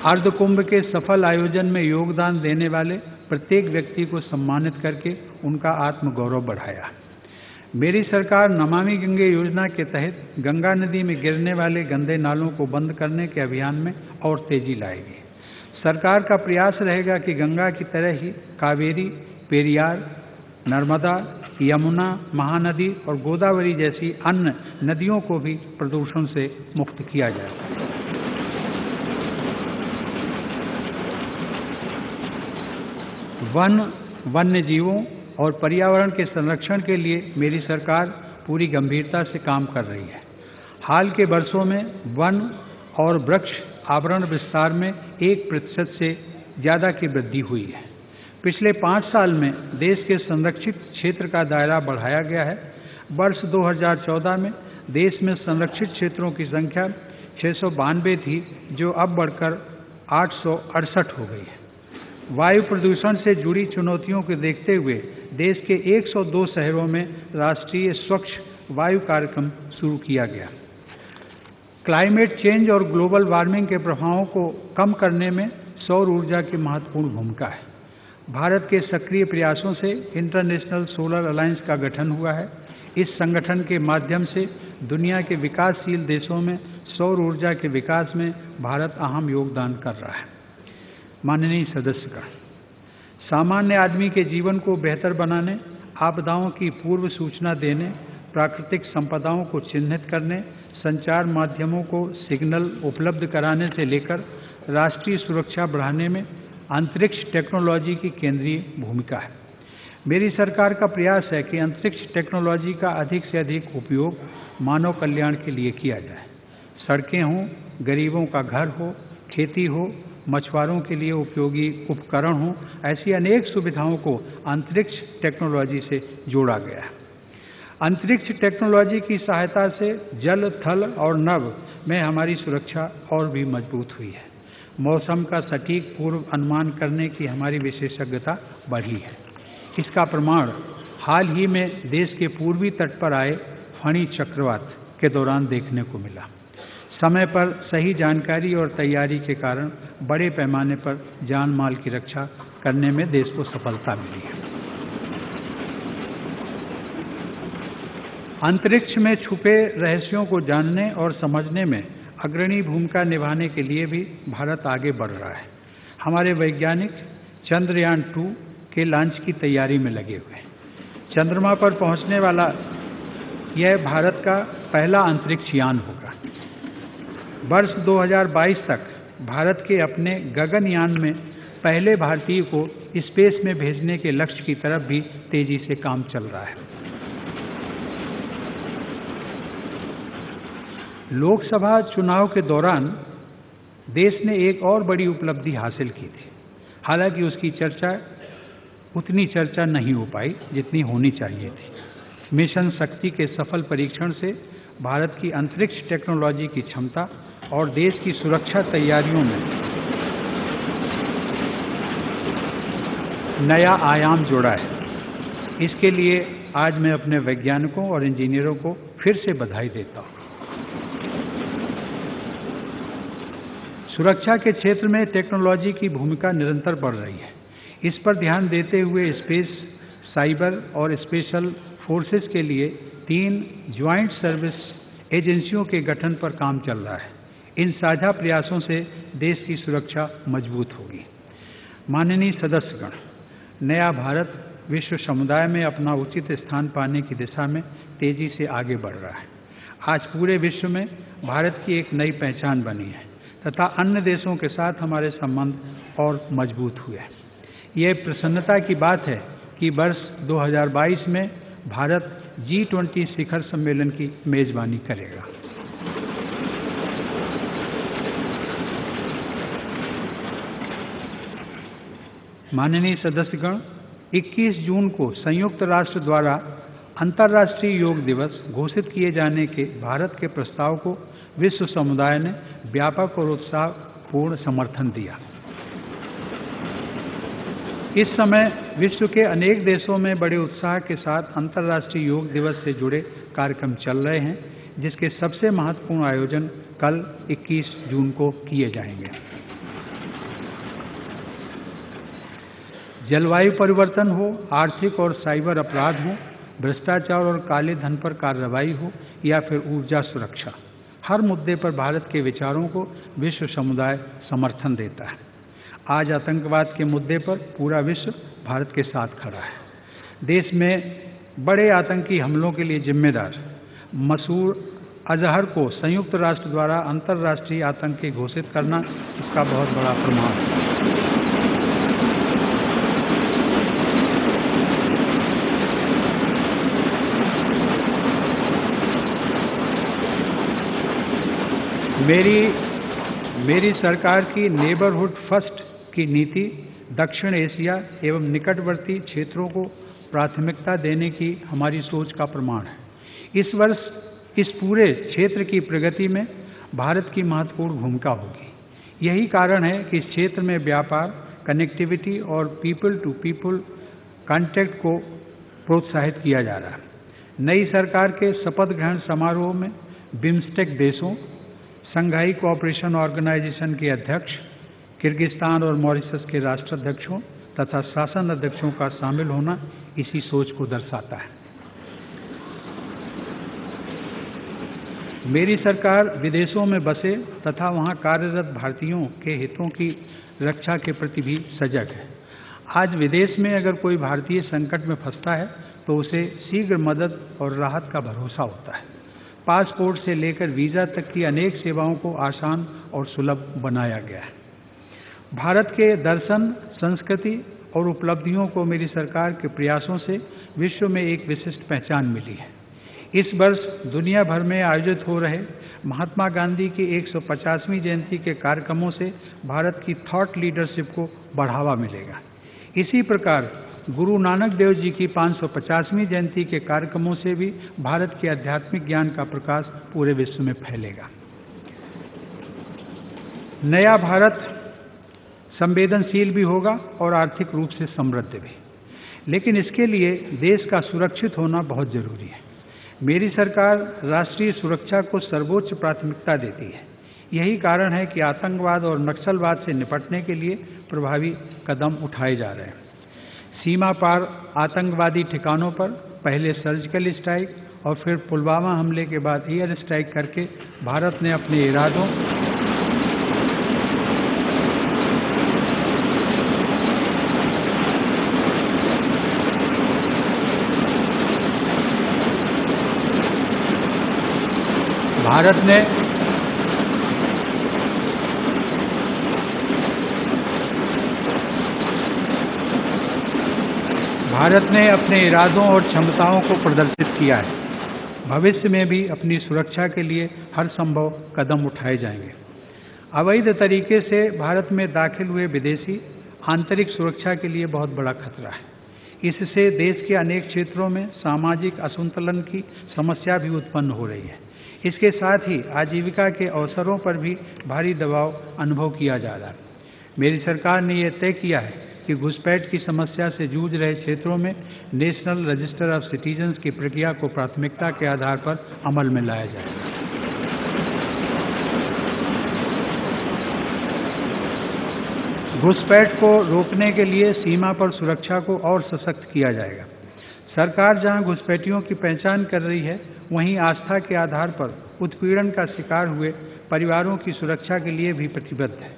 अर्धकुंभ के सफल आयोजन में योगदान देने वाले प्रत्येक व्यक्ति को सम्मानित करके उनका आत्मगौरव बढ़ाया। मेरी सरकार नमामि गंगे योजना के तहत गंगा नदी में गिरने वाले गंदे नालों को बंद करने के अभियान में और तेजी लाएगी। सरकार का प्रयास रहेगा कि गंगा की तरह ही कावेरी, पेरियार, नर्मदा, यमुना, महानदी और गोदावरी जैसी अन्य नदियों को भी प्रदूषण से मुक्त किया जाए। वन्य जीवों और पर्यावरण के संरक्षण के लिए मेरी सरकार पूरी गंभीरता से काम कर रही है। हाल के वर्षों में वन और वृक्ष आवरण विस्तार में 1% से ज़्यादा की वृद्धि हुई है। पिछले 5 साल में देश के संरक्षित क्षेत्र का दायरा बढ़ाया गया है। वर्ष 2014 में देश में संरक्षित क्षेत्रों की संख्या 692 थी, जो अब बढ़कर 868 हो गई है। वायु प्रदूषण से जुड़ी चुनौतियों को देखते हुए देश के 102 शहरों में राष्ट्रीय स्वच्छ वायु कार्यक्रम शुरू किया गया। क्लाइमेट चेंज और ग्लोबल वार्मिंग के प्रभावों को कम करने में सौर ऊर्जा की महत्वपूर्ण भूमिका है। भारत के सक्रिय प्रयासों से इंटरनेशनल सोलर अलायंस का गठन हुआ है। इस संगठन के माध्यम से दुनिया के विकासशील देशों में सौर ऊर्जा के विकास में भारत अहम योगदान कर रहा है। माननीय सदस्यगण, सामान्य आदमी के जीवन को बेहतर बनाने, आपदाओं की पूर्व सूचना देने, प्राकृतिक संपदाओं को चिन्हित करने, संचार माध्यमों को सिग्नल उपलब्ध कराने से लेकर राष्ट्रीय सुरक्षा बढ़ाने में अंतरिक्ष टेक्नोलॉजी की केंद्रीय भूमिका है। मेरी सरकार का प्रयास है कि अंतरिक्ष टेक्नोलॉजी का अधिक से अधिक उपयोग मानव कल्याण के लिए किया जाए। सड़कें हों, गरीबों का घर हो, खेती हो, मछुआरों के लिए उपयोगी उपकरण हों, ऐसी अनेक सुविधाओं को अंतरिक्ष टेक्नोलॉजी से जोड़ा गया है। अंतरिक्ष टेक्नोलॉजी की सहायता से जल, थल और नभ में हमारी सुरक्षा और भी मजबूत हुई है। मौसम का सटीक पूर्व अनुमान करने की हमारी विशेषज्ञता बढ़ी है। इसका प्रमाण हाल ही में देश के पूर्वी तट पर आए फणी चक्रवात के दौरान देखने को मिला। समय पर सही जानकारी और तैयारी के कारण बड़े पैमाने पर जान माल की रक्षा करने में देश को सफलता मिली है। अंतरिक्ष में छुपे रहस्यों को जानने और समझने में अग्रणी भूमिका निभाने के लिए भी भारत आगे बढ़ रहा है। हमारे वैज्ञानिक चंद्रयान 2 के लॉन्च की तैयारी में लगे हुए हैं। चंद्रमा पर पहुंचने वाला यह भारत का पहला अंतरिक्ष यान होगा। वर्ष 2022 तक भारत के अपने गगनयान में पहले भारतीय को स्पेस में भेजने के लक्ष्य की तरफ भी तेजी से काम चल रहा है। लोकसभा चुनाव के दौरान देश ने एक और बड़ी उपलब्धि हासिल की थी। हालांकि उसकी उतनी चर्चा नहीं हो पाई जितनी होनी चाहिए थी। मिशन शक्ति के सफल परीक्षण से भारत की अंतरिक्ष टेक्नोलॉजी की क्षमता और देश की सुरक्षा तैयारियों में नया आयाम जोड़ा है। इसके लिए आज मैं अपने वैज्ञानिकों और इंजीनियरों को फिर से बधाई देता हूं। सुरक्षा के क्षेत्र में टेक्नोलॉजी की भूमिका निरंतर बढ़ रही है। इस पर ध्यान देते हुए स्पेस, साइबर और स्पेशल फोर्सेस के लिए 3 ज्वाइंट सर्विस एजेंसियों के गठन पर काम चल रहा है। इन साझा प्रयासों से देश की सुरक्षा मजबूत होगी। माननीय सदस्यगण, नया भारत विश्व समुदाय में अपना उचित स्थान पाने की दिशा में तेजी से आगे बढ़ रहा है। आज पूरे विश्व में भारत की एक नई पहचान बनी है तथा अन्य देशों के साथ हमारे संबंध और मजबूत हुए हैं। यह प्रसन्नता की बात है कि वर्ष 2022 में भारत G20 शिखर सम्मेलन की मेजबानी करेगा। माननीय सदस्यगण, 21 जून को संयुक्त राष्ट्र द्वारा अंतर्राष्ट्रीय योग दिवस घोषित किए जाने के भारत के प्रस्ताव को विश्व समुदाय ने व्यापक और उत्साहपूर्ण समर्थन दिया। इस समय विश्व के अनेक देशों में बड़े उत्साह के साथ अंतर्राष्ट्रीय योग दिवस से जुड़े कार्यक्रम चल रहे हैं, जिसके सबसे महत्वपूर्ण आयोजन कल 21 जून को किए जाएंगे। जलवायु परिवर्तन हो, आर्थिक और साइबर अपराध हो, भ्रष्टाचार और काले धन पर कार्रवाई हो या फिर ऊर्जा सुरक्षा, हर मुद्दे पर भारत के विचारों को विश्व समुदाय समर्थन देता है। आज आतंकवाद के मुद्दे पर पूरा विश्व भारत के साथ खड़ा है। देश में बड़े आतंकी हमलों के लिए जिम्मेदार मसूद अजहर को संयुक्त राष्ट्र द्वारा अंतर्राष्ट्रीय आतंकी घोषित करना इसका बहुत बड़ा प्रमाण है। मेरी सरकार की नेबरहुड फर्स्ट की नीति दक्षिण एशिया एवं निकटवर्ती क्षेत्रों को प्राथमिकता देने की हमारी सोच का प्रमाण है। इस वर्ष इस पूरे क्षेत्र की प्रगति में भारत की महत्वपूर्ण भूमिका होगी। यही कारण है कि इस क्षेत्र में व्यापार, कनेक्टिविटी और पीपल टू पीपल कॉन्टैक्ट को प्रोत्साहित किया जा रहा है। नई सरकार के शपथ ग्रहण समारोह में बिम्स्टेक देशों, शंघाई कोऑपरेशन ऑर्गेनाइजेशन के अध्यक्ष, किर्गिस्तान और मॉरिशस के राष्ट्राध्यक्षों तथा शासन अध्यक्षों का शामिल होना इसी सोच को दर्शाता है। मेरी सरकार विदेशों में बसे तथा वहां कार्यरत भारतीयों के हितों की रक्षा के प्रति भी सजग है। आज विदेश में अगर कोई भारतीय संकट में फंसता है तो उसे शीघ्र मदद और राहत का भरोसा होता है। पासपोर्ट से लेकर वीजा तक की अनेक सेवाओं को आसान और सुलभ बनाया गया है। भारत के दर्शन, संस्कृति और उपलब्धियों को मेरी सरकार के प्रयासों से विश्व में एक विशिष्ट पहचान मिली है। इस वर्ष दुनिया भर में आयोजित हो रहे महात्मा गांधी की 150वीं जयंती के कार्यक्रमों से भारत की थॉट लीडरशिप को बढ़ावा मिलेगा। इसी प्रकार गुरु नानक देव जी की 550वीं जयंती के कार्यक्रमों से भी भारत के आध्यात्मिक ज्ञान का प्रकाश पूरे विश्व में फैलेगा। नया भारत संवेदनशील भी होगा और आर्थिक रूप से समृद्ध भी, लेकिन इसके लिए देश का सुरक्षित होना बहुत जरूरी है। मेरी सरकार राष्ट्रीय सुरक्षा को सर्वोच्च प्राथमिकता देती है। यही कारण है कि आतंकवाद और नक्सलवाद से निपटने के लिए प्रभावी कदम उठाए जा रहे हैं। सीमा पार आतंकवादी ठिकानों पर पहले सर्जिकल स्ट्राइक और फिर पुलवामा हमले के बाद एयर स्ट्राइक करके भारत ने अपने इरादों भारत ने अपने इरादों और क्षमताओं को प्रदर्शित किया है। भविष्य में भी अपनी सुरक्षा के लिए हर संभव कदम उठाए जाएंगे। अवैध तरीके से भारत में दाखिल हुए विदेशी आंतरिक सुरक्षा के लिए बहुत बड़ा खतरा है। इससे देश के अनेक क्षेत्रों में सामाजिक असंतुलन की समस्या भी उत्पन्न हो रही है। इसके साथ ही आजीविका के अवसरों पर भी भारी दबाव अनुभव किया जा रहा है। मेरी सरकार ने यह तय किया है कि घुसपैठ की समस्या से जूझ रहे क्षेत्रों में नेशनल रजिस्टर ऑफ सिटीजन्स की प्रक्रिया को प्राथमिकता के आधार पर अमल में लाया जाएगा। घुसपैठ को रोकने के लिए सीमा पर सुरक्षा को और सशक्त किया जाएगा। सरकार जहां घुसपैठियों की पहचान कर रही है, वहीं आस्था के आधार पर उत्पीड़न का शिकार हुए परिवारों की सुरक्षा के लिए भी प्रतिबद्ध है।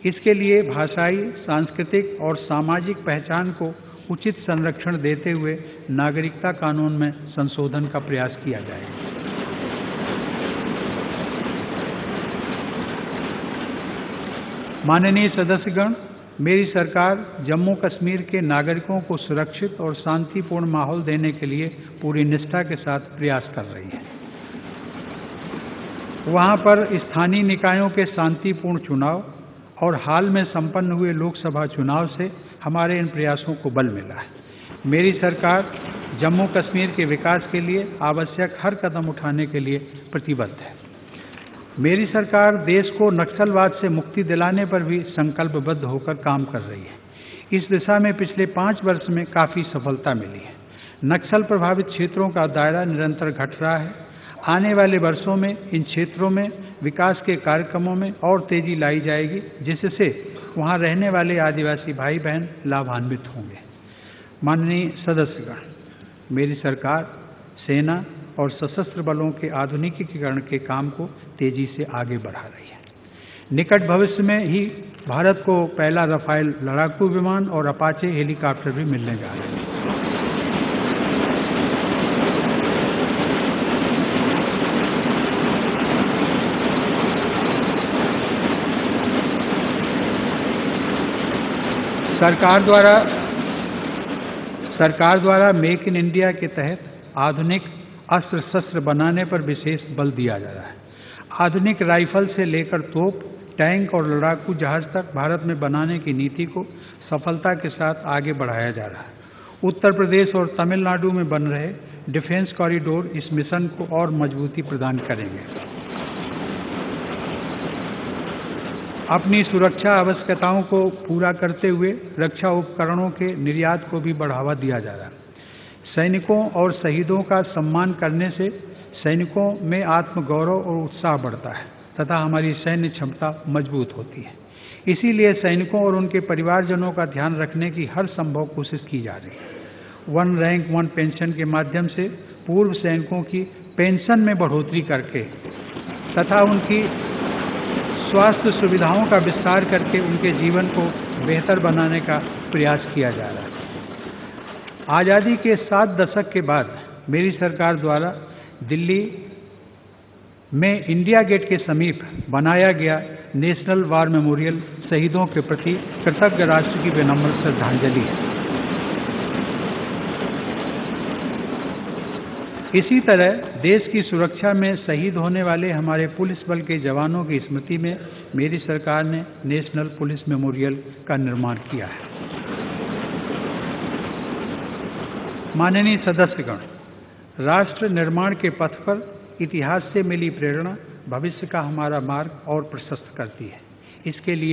इसके लिए भाषाई, सांस्कृतिक और सामाजिक पहचान को उचित संरक्षण देते हुए नागरिकता कानून में संशोधन का प्रयास किया जाएगा। माननीय सदस्यगण, मेरी सरकार जम्मू कश्मीर के नागरिकों को सुरक्षित और शांतिपूर्ण माहौल देने के लिए पूरी निष्ठा के साथ प्रयास कर रही है। वहां पर स्थानीय निकायों के शांतिपूर्ण चुनाव और हाल में संपन्न हुए लोकसभा चुनाव से हमारे इन प्रयासों को बल मिला है। मेरी सरकार जम्मू कश्मीर के विकास के लिए आवश्यक हर कदम उठाने के लिए प्रतिबद्ध है। मेरी सरकार देश को नक्सलवाद से मुक्ति दिलाने पर भी संकल्पबद्ध होकर काम कर रही है। इस दिशा में पिछले 5 वर्ष में काफी सफलता मिली है। नक्सल प्रभावित क्षेत्रों का दायरा निरंतर घट रहा है। आने वाले वर्षों में इन क्षेत्रों में विकास के कार्यक्रमों में और तेजी लाई जाएगी, जिससे वहां रहने वाले आदिवासी भाई बहन लाभान्वित होंगे। माननीय सदस्यगण, मेरी सरकार सेना और सशस्त्र बलों के आधुनिकीकरण के काम को तेजी से आगे बढ़ा रही है। निकट भविष्य में ही भारत को पहला राफेल लड़ाकू विमान और अपाचे हेलीकॉप्टर भी मिलने जा रहे हैं। सरकार द्वारा मेक इन इंडिया के तहत आधुनिक अस्त्र शस्त्र बनाने पर विशेष बल दिया जा रहा है। आधुनिक राइफल से लेकर तोप, टैंक और लड़ाकू जहाज तक भारत में बनाने की नीति को सफलता के साथ आगे बढ़ाया जा रहा है। उत्तर प्रदेश और तमिलनाडु में बन रहे डिफेंस कॉरिडोर इस मिशन को और मजबूती प्रदान करेंगे। अपनी सुरक्षा आवश्यकताओं को पूरा करते हुए रक्षा उपकरणों के निर्यात को भी बढ़ावा दिया जा रहा है। सैनिकों और शहीदों का सम्मान करने से सैनिकों में आत्मगौरव और उत्साह बढ़ता है तथा हमारी सैन्य क्षमता मजबूत होती है। इसीलिए सैनिकों और उनके परिवारजनों का ध्यान रखने की हर संभव कोशिश की जा रही है। 1 रैंक 1 पेंशन के माध्यम से पूर्व सैनिकों की पेंशन में बढ़ोतरी करके तथा उनकी स्वास्थ्य सुविधाओं का विस्तार करके उनके जीवन को बेहतर बनाने का प्रयास किया जा रहा है। आज़ादी के 7 दशक के बाद मेरी सरकार द्वारा दिल्ली में इंडिया गेट के समीप बनाया गया नेशनल वार मेमोरियल शहीदों के प्रति कृतज्ञ राष्ट्र की विनम्र श्रद्धांजलि है। इसी तरह देश की सुरक्षा में शहीद होने वाले हमारे पुलिस बल के जवानों की स्मृति में मेरी सरकार ने नेशनल पुलिस मेमोरियल का निर्माण किया है। माननीय सदस्यगण, राष्ट्र निर्माण के पथ पर इतिहास से मिली प्रेरणा भविष्य का हमारा मार्ग और प्रशस्त करती है। इसके लिए